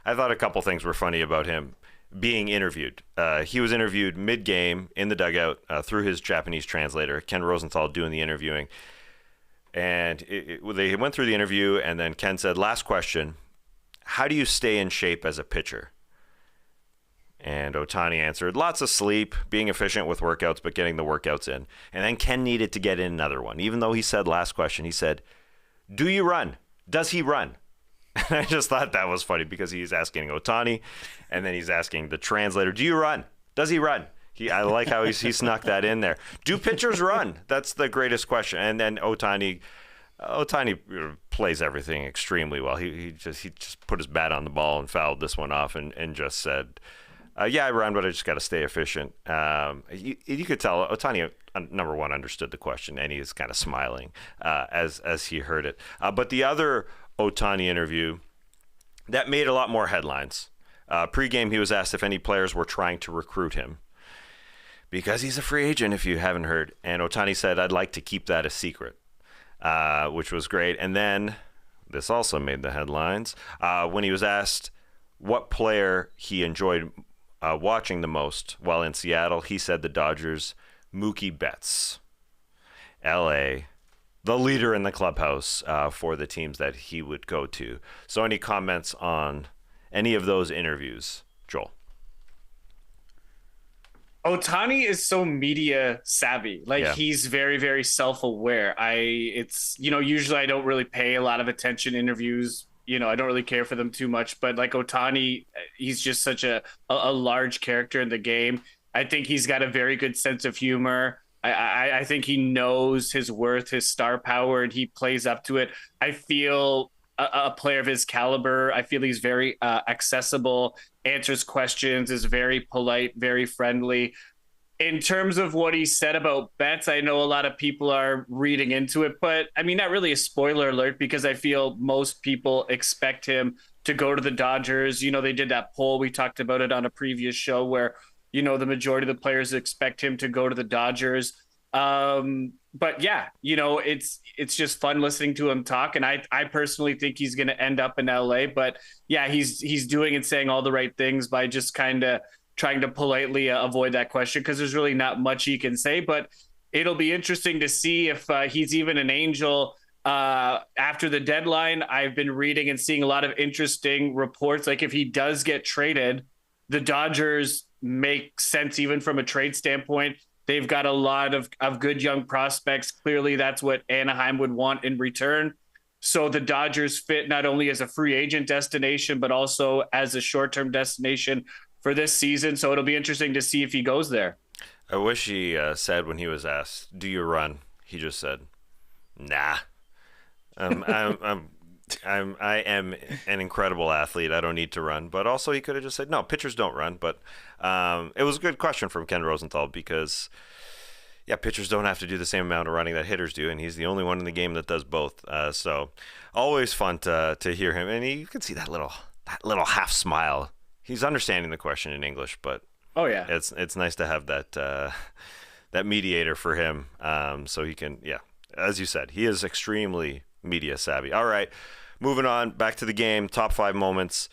a couple things were funny about him being interviewed. He was interviewed mid-game in the dugout through his Japanese translator, Ken Rosenthal, doing the interviewing. And they went through the interview, and then Ken said, "Last question, how do you stay in shape as a pitcher?" And Ohtani answered, "Lots of sleep, being efficient with workouts, but getting the workouts in." And then Ken needed to get in another one. Even though he said last question, he said, "Do you run? Does he run?" And I just thought that was funny because he's asking Ohtani, and then he's asking the translator, "Do you run? Does he run?" I like how he snuck that in there. Do pitchers run? That's the greatest question. And then Ohtani plays everything extremely well. He just put his bat on the ball and fouled this one off and just said, I run, but I just got to stay efficient. You could tell Ohtani, number one, understood the question, and he was kind of smiling as he heard it. But the other Ohtani interview, that made a lot more headlines. Pre-game, he was asked if any players were trying to recruit him, because he's a free agent, if you haven't heard. And Ohtani said, "I'd like to keep that a secret," which was great. And then this also made the headlines. When he was asked what player he enjoyed watching the most while in Seattle, he said the Dodgers' Mookie Betts. L.A., the leader in the clubhouse for the teams that he would go to. So any comments on any of those interviews, Joel? Ohtani is so media savvy. He's very, very self-aware. Usually I don't really pay a lot of attention to interviews. I don't really care for them too much, but like Ohtani, he's just such a large character in the game. I think he's got a very good sense of humor. I think he knows his worth, his star power, and he plays up to it. I feel a player of his caliber, I feel he's very accessible, answers questions, is very polite, very friendly. In terms of what he said about Betts, I know a lot of people are reading into it, but I mean, not really a spoiler alert, because I feel most people expect him to go to the Dodgers. They did that poll. We talked about it on a previous show where, the majority of the players expect him to go to the Dodgers. But it's just fun listening to him talk. And I personally think he's going to end up in LA, but he's doing and saying all the right things by just kind of trying to politely avoid that question, because there's really not much he can say. But it'll be interesting to see if he's even an Angel after the deadline. I've been reading and seeing a lot of interesting reports. Like if he does get traded, the Dodgers make sense even from a trade standpoint. They've got a lot of good young prospects. Clearly, that's what Anaheim would want in return. So the Dodgers fit not only as a free agent destination, but also as a short-term destination for this season. So it'll be interesting to see if he goes there. I wish he said when he was asked, "Do you run?" He just said, "Nah. I am an incredible athlete. I don't need to run." But also he could have just said, "No, pitchers don't run." But it was a good question from Ken Rosenthal, because pitchers don't have to do the same amount of running that hitters do, and he's the only one in the game that does both. So always fun to hear him, and you can see that little half smile. He's understanding the question in English, but it's nice to have that mediator for him, so he can as you said, he is extremely media savvy. All right, moving on back to the game. Top 5 moments.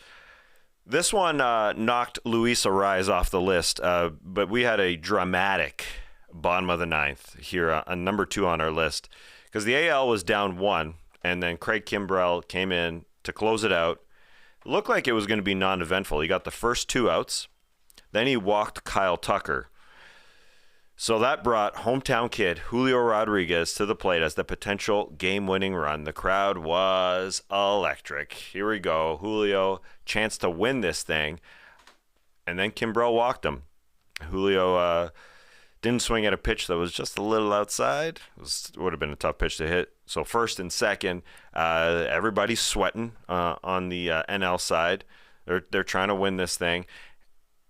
This one knocked Luis Arraez off the list, but we had a dramatic bottom of the ninth here on number 2 on our list, because the AL was down 1, and then Craig Kimbrell came in to close it out. It looked like it was going to be non-eventful. He got the first 2 outs, then he walked Kyle Tucker. So that brought hometown kid Julio Rodriguez to the plate as the potential game-winning run. The crowd was electric. Here we go. Julio, chance to win this thing. And then Kimbrell walked him. Julio didn't swing at a pitch that was just a little outside. It would have been a tough pitch to hit. So first and second, everybody's sweating on the NL side. They're trying to win this thing.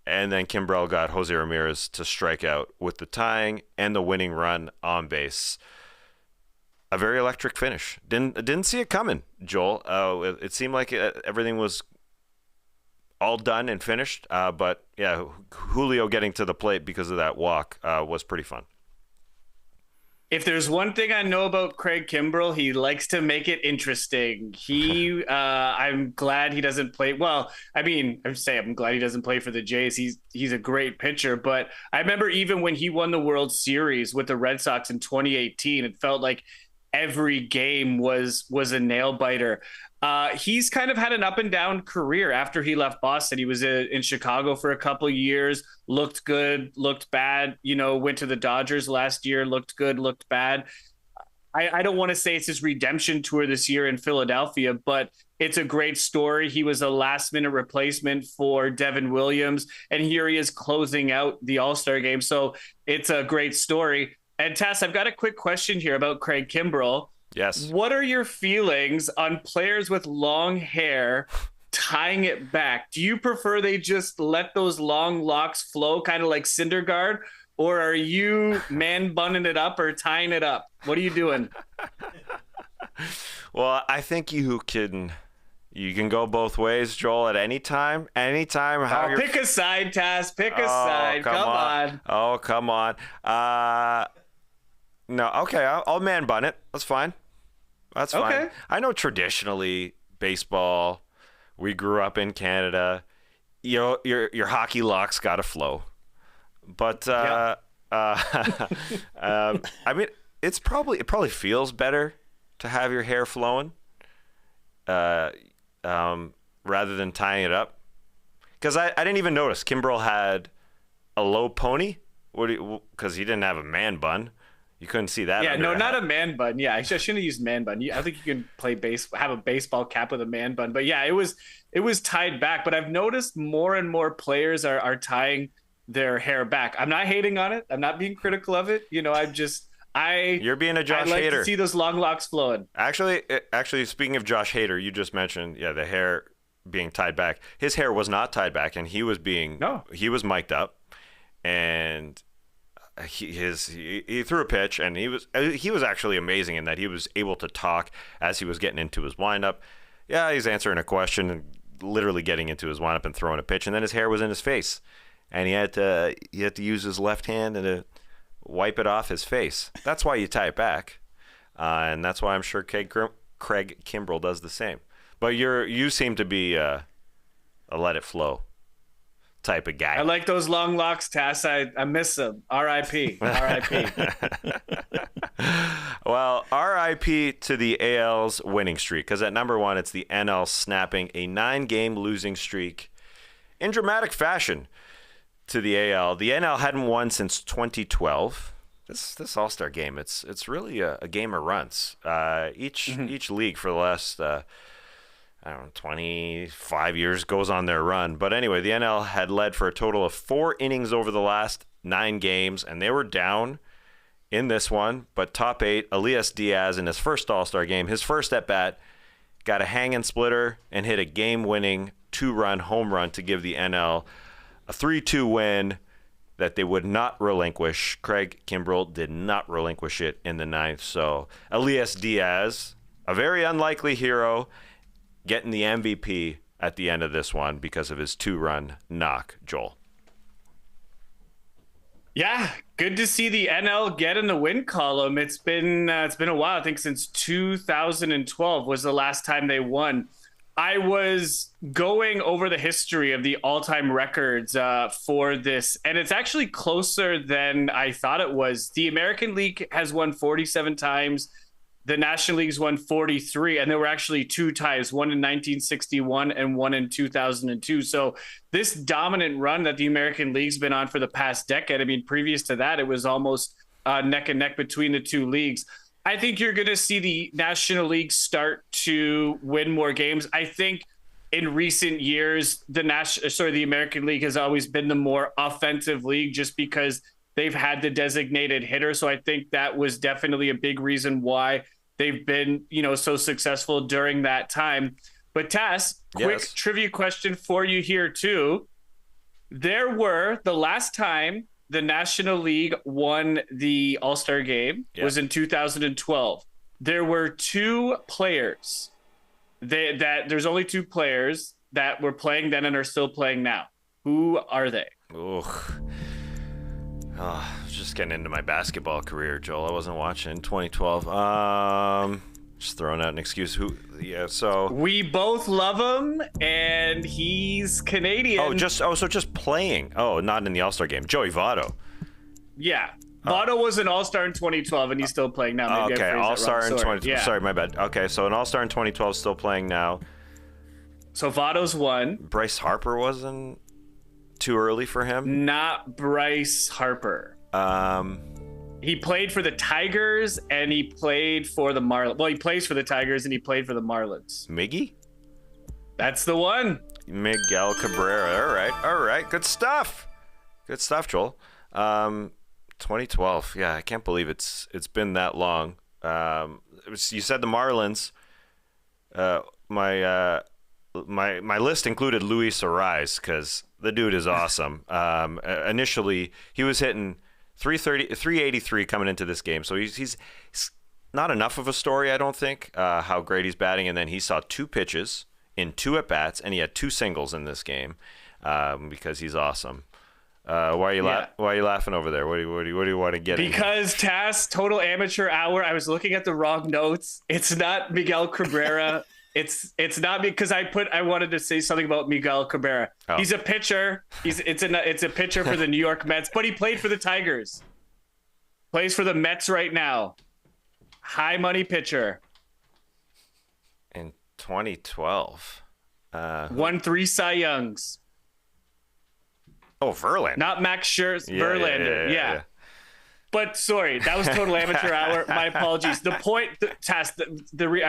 And then Kimbrel got Jose Ramirez to strike out with the tying and the winning run on base. A very electric finish. Didn't see it coming, Joel. It seemed like everything was all done and finished. But yeah, Julio getting to the plate because of that walk was pretty fun. If there's one thing I know about Craig Kimbrel, he likes to make it interesting. I'm glad he doesn't play. Well, I mean, I'm glad he doesn't play for the Jays. He's a great pitcher, but I remember even when he won the World Series with the Red Sox in 2018, it felt like every game was a nail biter. He's kind of had an up and down career after he left Boston. He was in Chicago for a couple of years, looked good, looked bad, went to the Dodgers last year, looked good, looked bad. I don't want to say it's his redemption tour this year in Philadelphia, but it's a great story. He was a last minute replacement for Devin Williams, and here he is closing out the All-Star game. So it's a great story. And Tess, I've got a quick question here about Craig Kimbrel. Yes. What are your feelings on players with long hair tying it back? Do you prefer they just let those long locks flow, kind of like Syndergaard, or are you man bunning it up or tying it up? What are you doing? Well, I think you can go both ways, Joel, at any time. Pick a side, Taz. Pick a side. Come on. Oh, come on. No, okay, I'll man bun it. That's fine. That's fine. Okay. I know traditionally baseball, we grew up in Canada. Your hockey locks got to flow, but I mean, it probably feels better to have your hair flowing, rather than tying it up. Because I didn't even notice Kimbrel had a low pony. Because he didn't have a man bun. You couldn't see that. Yeah, no, not a man bun. Yeah, I shouldn't have used man bun. I think you can have a baseball cap with a man bun. But yeah, it was tied back. But I've noticed more and more players are tying their hair back. I'm not hating on it. I'm not being critical of it. You're being a Josh Hader. I like to see those long locks flowing. Actually, speaking of Josh Hader, you just mentioned the hair being tied back. His hair was not tied back, and he was he was mic'd up, and he threw a pitch, and he was actually amazing in that he was able to talk as he was getting into his windup. Yeah, he's answering a question and literally getting into his windup and throwing a pitch, and then his hair was in his face, and he had to use his left hand to wipe it off his face. That's why you tie it back, and that's why I'm sure Craig Kimbrel does the same. But you seem to be a let it flow type of guy. I like those long locks, Tass. I miss them. R.I.P. R.I.P. Well, R.I.P. to the AL's winning streak, because at number one, it's the NL snapping a 9-game losing streak in dramatic fashion to the AL. The NL hadn't won since 2012. This All-Star game, it's really a game of runs. Each league for the last 25 years goes on their run. But anyway, the NL had led for a total of 4 innings over the last 9 games, and they were down in this one. But top 8, Elias Diaz in his first All-Star game, his first at-bat, got a hanging splitter and hit a game-winning 2-run home run to give the NL a 3-2 win that they would not relinquish. Craig Kimbrel did not relinquish it in the 9th. So Elias Diaz, a very unlikely hero, getting the MVP at the end of this one because of his 2-run knock, Joel. Yeah, good to see the NL get in the win column. It's been a while. I think since 2012 was the last time they won. I was going over the history of the all-time records for this, and it's actually closer than I thought it was. The American League has won 47 times. The National League's won 43, and there were actually 2 ties, one in 1961 and one in 2002. So this dominant run that the American League's been on for the past decade, I mean, previous to that, it was almost neck and neck between the 2 leagues. I think you're going to see the National League start to win more games. I think in recent years, the American League has always been the more offensive league just because they've had the designated hitter. So I think that was definitely a big reason why they've been, so successful during that time. But Tass, quick trivia question for you here too. The last time the National League won the All-Star game was in 2012. There were two players there's only two players that were playing then and are still playing now. Who are they? Just getting into my basketball career, Joel. I wasn't watching 2012. Just throwing out an excuse. So we both love him, and he's Canadian. So just playing. Oh, not in the All-Star game. Joey Votto. Yeah. Votto was an All-Star in 2012, and he's still playing now. Maybe okay, All-Star in 2012. Yeah. Sorry, my bad. Okay, so an All-Star in 2012, still playing now. So Votto's one. Bryce Harper wasn't too early for him? Not Bryce Harper. He played for the Tigers, and he played for the Marlins. Well, he plays for the Tigers, and he played for the Marlins. Miggy? That's the one. Miguel Cabrera. All right. Good stuff, Joel. 2012. Yeah, I can't believe it's been that long. You said the Marlins. My list included Luis Arraez because the dude is awesome. Initially, he was hitting 383 coming into this game, so he's not enough of a story, I don't think, how great he's batting. And then he saw two pitches in two at-bats, and he had two singles in this game because he's awesome. Why are you laughing over there? What do you want to get? Because Tass, total amateur hour. I was looking at the wrong notes. It's not Miguel Cabrera. It's not because I wanted to say something about Miguel Cabrera. Oh. He's a pitcher. It's a pitcher for the New York Mets, but he played for the Tigers. Plays for the Mets right now. High money pitcher. In 2012. Won 3 Cy Youngs. Oh, Verlander. Not Max Scherzer. Verlander. Yeah. But sorry, that was total amateur hour. My apologies. The point, Tass, I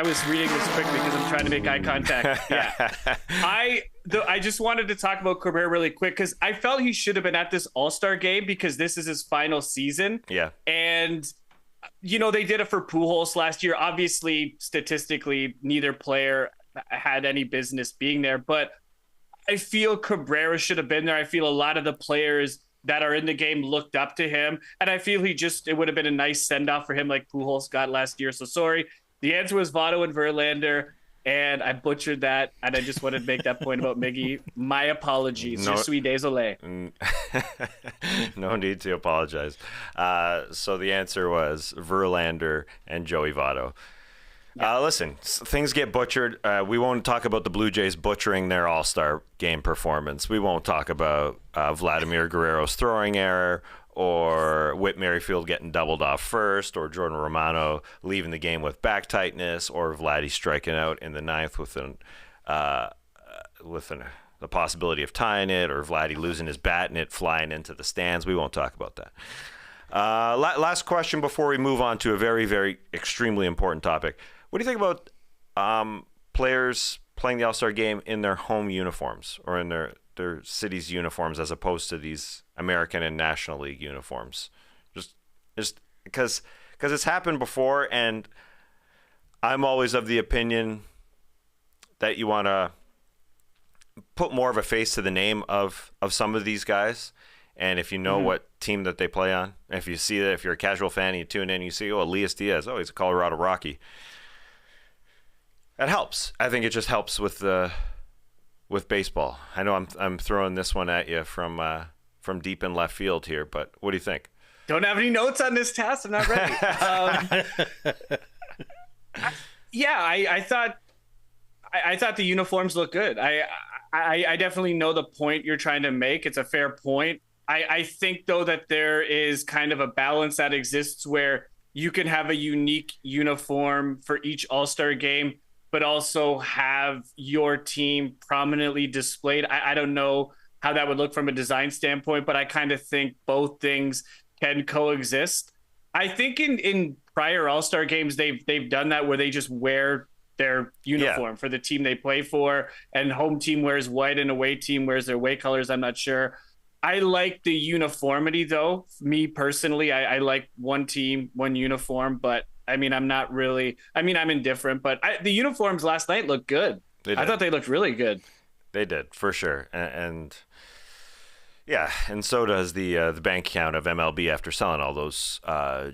was reading this quickly because I'm trying to make eye contact. Yeah. I just wanted to talk about Cabrera really quick because I felt he should have been at this All-Star game because this is his final season. Yeah. And, they did it for Pujols last year. Obviously, statistically, neither player had any business being there, but I feel Cabrera should have been there. I feel a lot of the players that are in the game looked up to him. And I feel it would have been a nice send-off for him like Pujols got last year. So sorry. The answer was Votto and Verlander, and I butchered that. And I just wanted to make that point about Miggy. My apologies. Je suis désolé. No need to apologize. So the answer was Verlander and Joey Votto. Listen, things get butchered. We won't talk about the Blue Jays butchering their All-Star game performance. We won't talk about Vladimir Guerrero's throwing error or Whit Merrifield getting doubled off first or Jordan Romano leaving the game with back tightness or Vladdy striking out in the ninth with the possibility of tying it or Vladdy losing his bat and it flying into the stands. We won't talk about that. Last question before we move on to a very, very extremely important topic. What do you think about players playing the All-Star game in their home uniforms or in their city's uniforms as opposed to these American and National League uniforms? Just because it's happened before, and I'm always of the opinion that you want to put more of a face to the name of some of these guys. And if you know what team that they play on, if you see that, if you're a casual fan and you tune in and you see, Elias Diaz, he's a Colorado Rocky. That helps. I think it just helps with baseball. I know I'm throwing this one at you from deep in left field here, but what do you think? Don't have any notes on this task. I'm not ready. I thought the uniforms look good. I definitely know the point you're trying to make. It's a fair point. I think, though, that there is kind of a balance that exists where you can have a unique uniform for each All-Star game, but also have your team prominently displayed. I don't know how that would look from a design standpoint, but I kind of think both things can coexist. I think in prior All-Star games, they've done that where they just wear their uniform for the team they play for, and home team wears white and away team wears their away colors. I'm not sure. I like the uniformity, though. Me personally, I like one team, one uniform, but I mean, I'm not really. I mean, I'm indifferent, but the uniforms last night looked good. I thought they looked really good. They did, for sure, and yeah, and so does the bank account of MLB after selling all those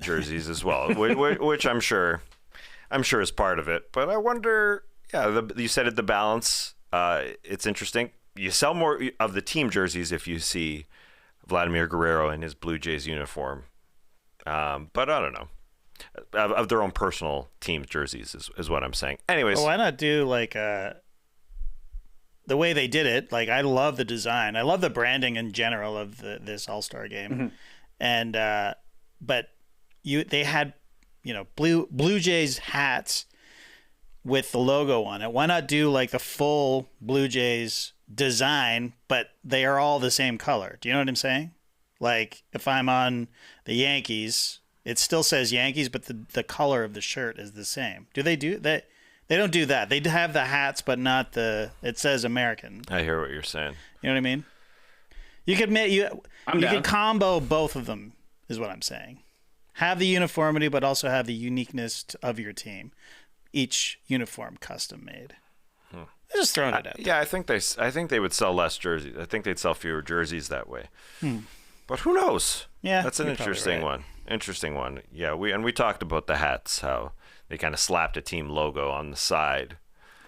jerseys as well, which I'm sure is part of it. But I wonder, yeah, you said it, the balance. It's interesting. You sell more of the team jerseys if you see Vladimir Guerrero in his Blue Jays uniform. But I don't know. Of their own personal team jerseys is what I'm saying. Anyways. Well, why not do like the way they did it? Like, I love the design. I love the branding in general of this All-Star game. Mm-hmm. And but they had, Blue Jays hats with the logo on it. Why not do like the full Blue Jays design, but they are all the same color? Do you know what I'm saying? Like, if I'm on the Yankees, it still says Yankees, but the color of the shirt is the same. Do they do that? They don't do that. They have the hats, but not it says American. I hear what you're saying. You know what I mean? You could could combo both of them, is what I'm saying. Have the uniformity, but also have the uniqueness of your team. Each uniform custom made. I'm just throwing it out there. Yeah, I think they would sell less jerseys. I think they'd sell fewer jerseys that way. But who knows? Yeah, that's an interesting one. Interesting one. Yeah, we talked about the hats, how they kind of slapped a team logo on the side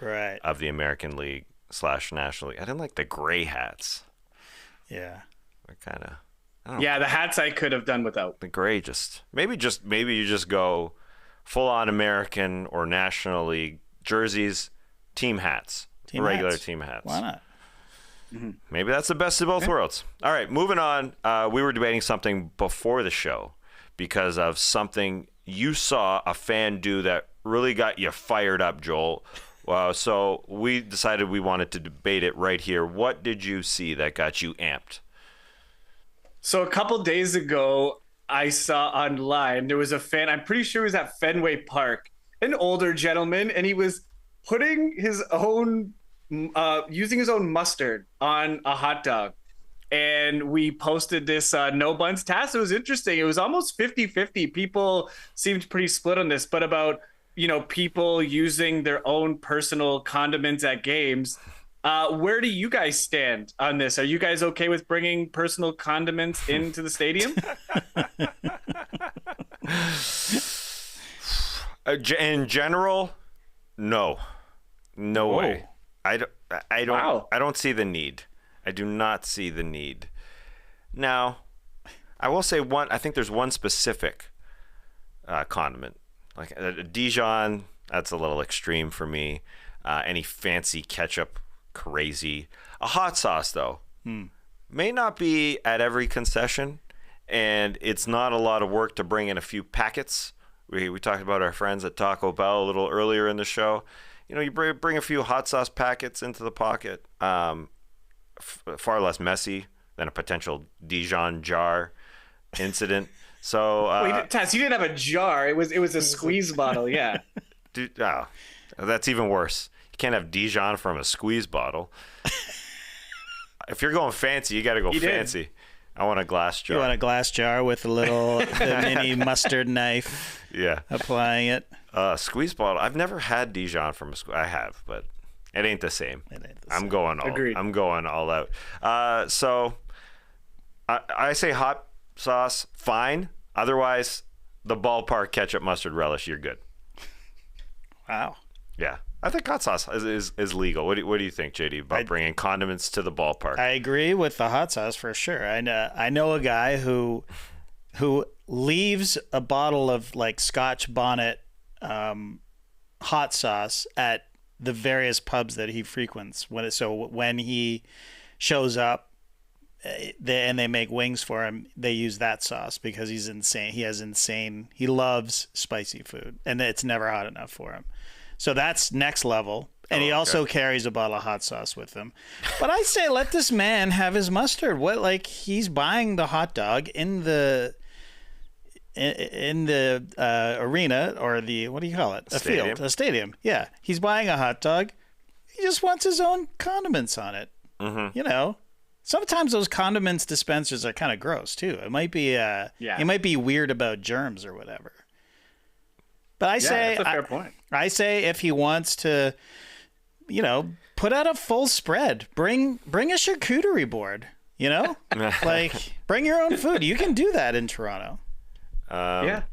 of the American League / National League. I didn't like the gray hats. Yeah. They're kind of. Yeah, the hats I could have done without. The gray maybe you just go full on American or National League jerseys, team hats, regular team hats. Why not? Mm-hmm. Maybe that's the best of both worlds. All right, moving on. We were debating something before the show because of something you saw a fan do that really got you fired up, Joel. So we decided we wanted to debate it right here. What did you see that got you amped? So a couple days ago, I saw online there was a fan. I'm pretty sure he was at Fenway Park, an older gentleman, and he was putting his own, using his own mustard on a hot dog. And we posted this No Bunts task. It was interesting. It was almost 50-50. People seemed pretty split on this, but about, people using their own personal condiments at games. Where do you guys stand on this? Are you guys okay with bringing personal condiments into the stadium? In general, no way. I don't see the need. I do not see the need. Now, I will say I think there's one specific condiment, like a Dijon. That's a little extreme for me. Any fancy ketchup, crazy. A hot sauce, though, may not be at every concession, and it's not a lot of work to bring in a few packets. We talked about our friends at Taco Bell a little earlier in the show. You bring a few hot sauce packets into the pocket. Far less messy than a potential Dijon jar incident. So wait, Tess, you didn't have a jar. It was a squeeze bottle. Yeah. Dude, that's even worse. You can't have Dijon from a squeeze bottle. If you're going fancy, you got to go fancy. I want a glass jar. You want a glass jar with the mini mustard knife. Yeah. Applying it. Squeeze bottle. I've never had Dijon from a squeeze. I have, but it ain't the same. I'm going all out. So I say hot sauce, fine. Otherwise, the ballpark ketchup, mustard, relish, you're good. Wow. Yeah. I think hot sauce is legal. What do you think, JD, about bringing condiments to the ballpark? I agree with the hot sauce for sure. I know a guy who leaves a bottle of like Scotch Bonnet hot sauce at the various pubs that he frequents. When he shows up and they make wings for him, they use that sauce because he's insane. He loves spicy food, and it's never hot enough for him. So that's next level. And he also carries a bottle of hot sauce with him. But I say let this man have his mustard. He's buying the hot dog in the arena, or the, what do you call it? A stadium. Yeah. He's buying a hot dog. He just wants his own condiments on it. Mm-hmm. Sometimes those condiments dispensers are kind of gross too. It might be it might be weird about germs or whatever. But I say that's a fair point. I say if he wants to, put out a full spread. Bring a charcuterie board, Like bring your own food. You can do that in Toronto. Yeah.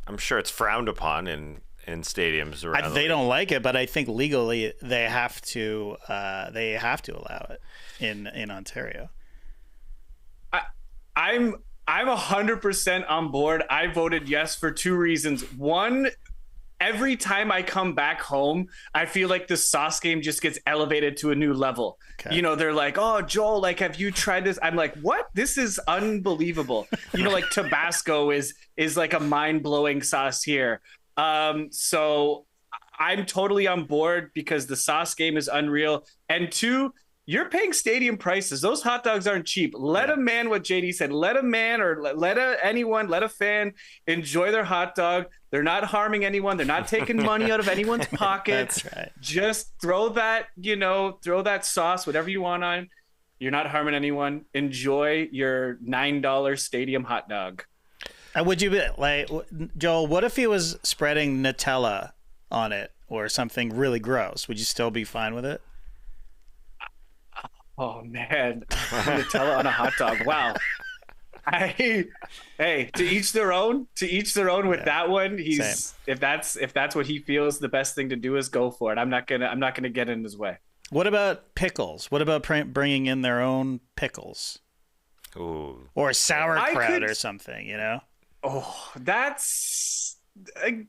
I'm sure it's frowned upon in stadiums around. They don't like it, but I think legally they have to allow it in Ontario. I'm 100% on board. I voted yes for two reasons. One, every time I come back home, I feel like the sauce game just gets elevated to a new level. Okay. They're like, "Oh, Joel, like, have you tried this?" I'm like, "What? This is unbelievable." Like Tabasco is like a mind-blowing sauce here. So I'm totally on board because the sauce game is unreal. And two, you're paying stadium prices. Those hot dogs aren't cheap. Let a man, what JD said, let a man or let a fan enjoy their hot dog. They're not harming anyone. They're not taking money out of anyone's pocket. That's right. Just throw that, throw that sauce, whatever you want on. You're not harming anyone. Enjoy your $9 stadium hot dog. Would you be like, Joel, what if he was spreading Nutella on it or something really gross? Would you still be fine with it? Oh man, Nutella on a hot dog. Wow. Hey, to each their own. To each their own with that one. If that's what he feels the best thing to do is go for it. I'm not gonna get in his way. What about pickles? What about bringing in their own pickles? Ooh. Or sauerkraut or something, Oh, that's I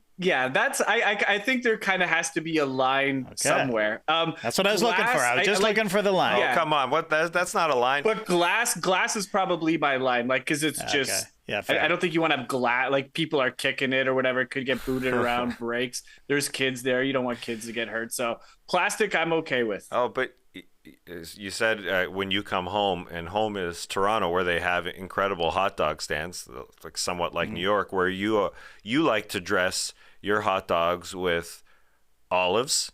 think there kind of has to be a line somewhere. That's what I was looking for. I was just looking for the line. Oh, come on. What? That's not a line. But glass is probably my line, like, because it's just. Yeah, I don't think you want to have glass, like people are kicking it or whatever. It could get booted around, breaks. There's kids there. You don't want kids to get hurt. So plastic, I'm okay with. Oh, but you said when you come home, and home is Toronto, where they have incredible hot dog stands, like somewhat like New York, where you like to dress your hot dogs with olives.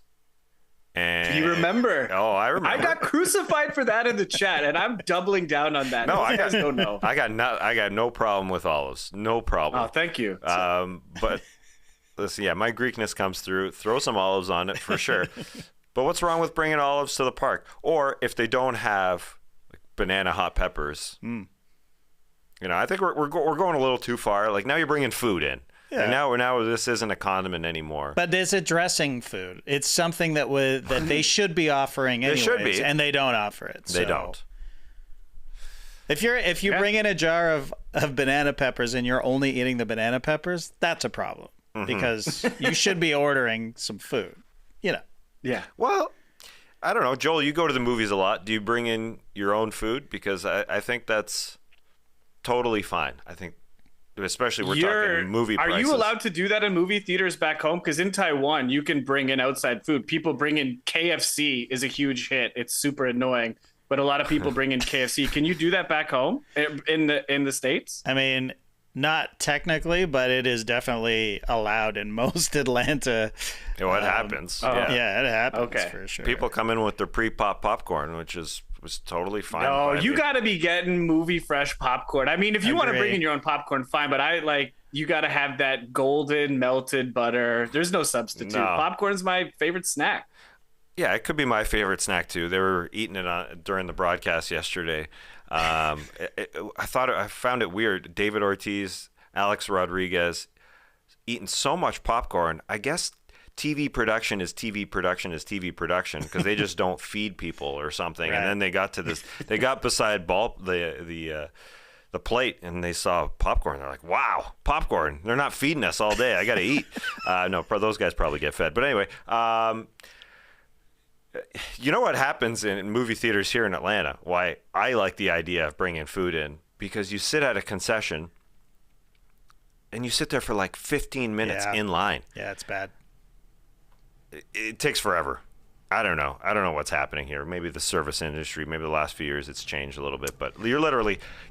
And do you remember? Oh, I remember. I got crucified for that in the chat, and I'm doubling down on that. No, I guys don't know. I got no problem with olives. No problem. Oh, thank you. But listen, my Greekness comes through. Throw some olives on it for sure. But what's wrong with bringing olives to the park? Or if they don't have banana hot peppers, I think we're going a little too far. Like now you're bringing food in. Yeah. And now this isn't a condiment anymore. But it's a dressing food. It's something that they should be offering anyways, should be. And they don't offer it. They don't. If you bring in a jar of banana peppers and you're only eating the banana peppers, that's a problem. Because you should be ordering some food. Yeah. Well, I don't know. Joel, you go to the movies a lot. Do you bring in your own food? Because I think that's totally fine. I think especially we're talking movie prices. Are you allowed to do that in movie theaters back home? Because in Taiwan, you can bring in outside food. People bring in KFC is a huge hit. It's super annoying, but a lot of people bring in KFC. Can you do that back home in the States? I mean, not technically, but it is definitely allowed in most Atlanta. It happens. Yeah, it happens for sure. People come in with their pre-pop popcorn, which was totally fine. No, you got to be getting movie fresh popcorn. I mean, if you want to bring in your own popcorn, fine. But you got to have that golden melted butter. There's no substitute. No. Popcorn's my favorite snack. Yeah, it could be my favorite snack too. They were eating it during the broadcast yesterday. I found it weird. David Ortiz, Alex Rodriguez, eating so much popcorn. I guess TV production is TV production is TV production because they just don't feed people or something. Right. And then they got to this. They got beside the plate and they saw popcorn. They're like, "Wow, popcorn! They're not feeding us all day. I got to eat." No, those guys probably get fed. But anyway. You know what happens in movie theaters here in Atlanta? Why I like the idea of bringing food in, because you sit at a concession and you sit there for like 15 minutes in line. Yeah, it's bad. It takes forever. I don't know what's happening here. Maybe the service industry, maybe the last few years it's changed a little bit, but you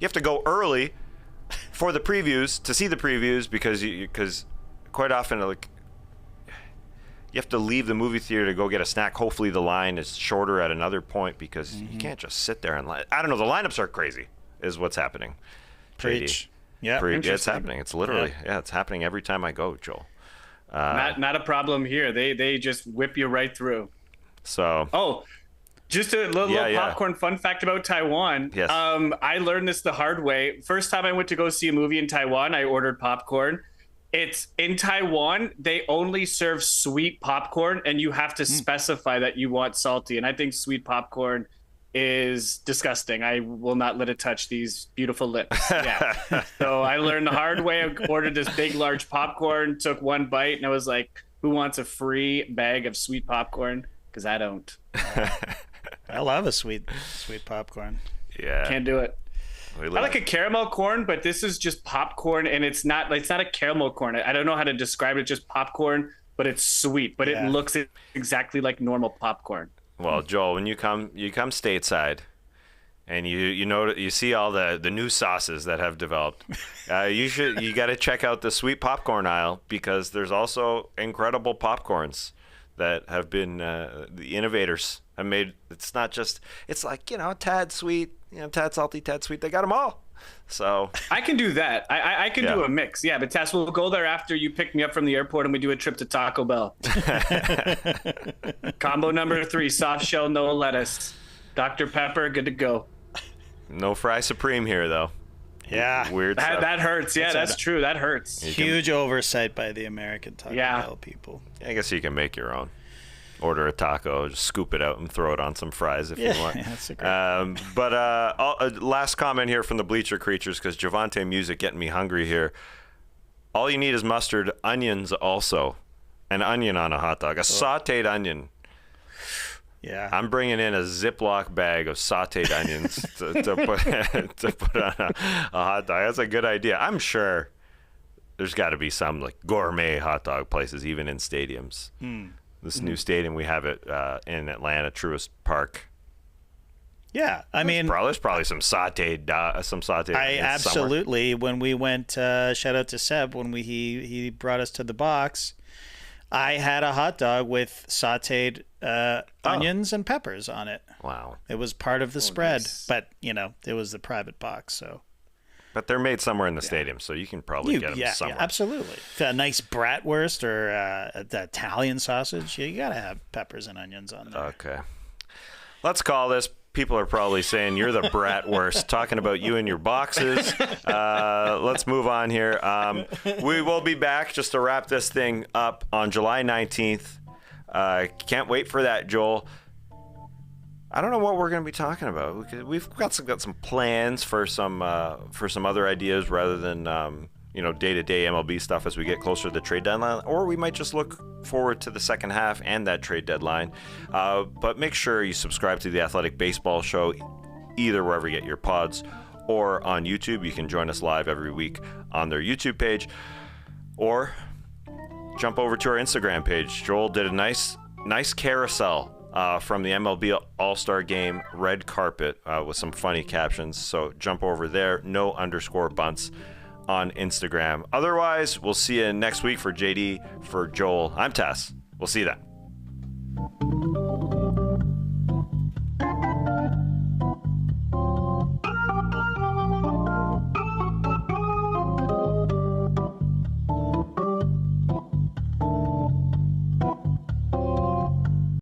have to go early for the previews to see the previews because quite often you have to leave the movie theater to go get a snack. Hopefully the line is shorter at another point because you can't just sit there and I don't know. The lineups are crazy is what's happening. Preach. JD. Yeah. It's happening. It's literally, it's happening every time I go, Joel. Not a problem here. They just whip you right through. So. Oh, just a little popcorn fun fact about Taiwan. Yes. I learned this the hard way. First time I went to go see a movie in Taiwan, I ordered popcorn. It's in Taiwan, they only serve sweet popcorn, and you have to specify that you want salty. And I think sweet popcorn is disgusting. I will not let it touch these beautiful lips. Yeah. So I learned the hard way. I ordered this big, large popcorn, took one bite, and I was like, who wants a free bag of sweet popcorn? Because I don't. I love a sweet popcorn. Yeah. Can't do it. I like a caramel corn, but this is just popcorn, and it's not a caramel corn. I don't know how to describe it. Just popcorn, but it's sweet, but it looks exactly like normal popcorn. Well, Joel, when you come stateside, and you see all the new sauces that have developed, you got to check out the sweet popcorn aisle because there's also incredible popcorns that have been the innovators have made. It's not just, it's like, tad sweet, tad salty, tad sweet. They got them all. So I can do that. I can do a mix. Yeah, but Tess, we'll go there after you pick me up from the airport and we do a trip to Taco Bell. Combo number 3, soft shell, no lettuce. Dr. Pepper, good to go. No fry supreme here, though. Yeah. Weird stuff. That hurts. Yeah, that's true. That hurts. Huge oversight by the American Taco Bell people. I guess you can make your own. Order a taco, just scoop it out and throw it on some fries if you want. Yeah, that's a great last comment here from the Bleacher Creatures, because Javante Music getting me hungry here. All you need is mustard, onions also. An onion on a hot dog, a sauteed onion. Yeah. I'm bringing in a Ziploc bag of sauteed onions to put on a hot dog. That's a good idea. I'm sure there's got to be some like gourmet hot dog places, even in stadiums. This new stadium we have it in Atlanta, Truist Park. Yeah, I mean, there's probably some sauteed. I absolutely. When we went, shout out to Seb when he brought us to the box. I had a hot dog with sauteed onions and peppers on it. Wow, it was part of the spread, nice. But it was the private box, so. But they're made somewhere in the stadium, so you can probably get them somewhere. Yeah, absolutely. A nice bratwurst or the Italian sausage, you got to have peppers and onions on there. Okay. Let's call this. People are probably saying you're the bratwurst, talking about you and your boxes. Let's move on here. We will be back just to wrap this thing up on July 19th. Can't wait for that, Joel. I don't know what we're going to be talking about. We've got some plans for some other ideas rather than day-to-day MLB stuff as we get closer to the trade deadline, or we might just look forward to the second half and that trade deadline. But make sure you subscribe to the Athletic Baseball Show, either wherever you get your pods or on YouTube. You can join us live every week on their YouTube page, or jump over to our Instagram page. Joel did a nice carousel from the MLB All-Star Game red carpet with some funny captions. So jump over there, _bunts on Instagram. Otherwise, we'll see you next week. For JD, for Joel, I'm Tess. We'll see you then.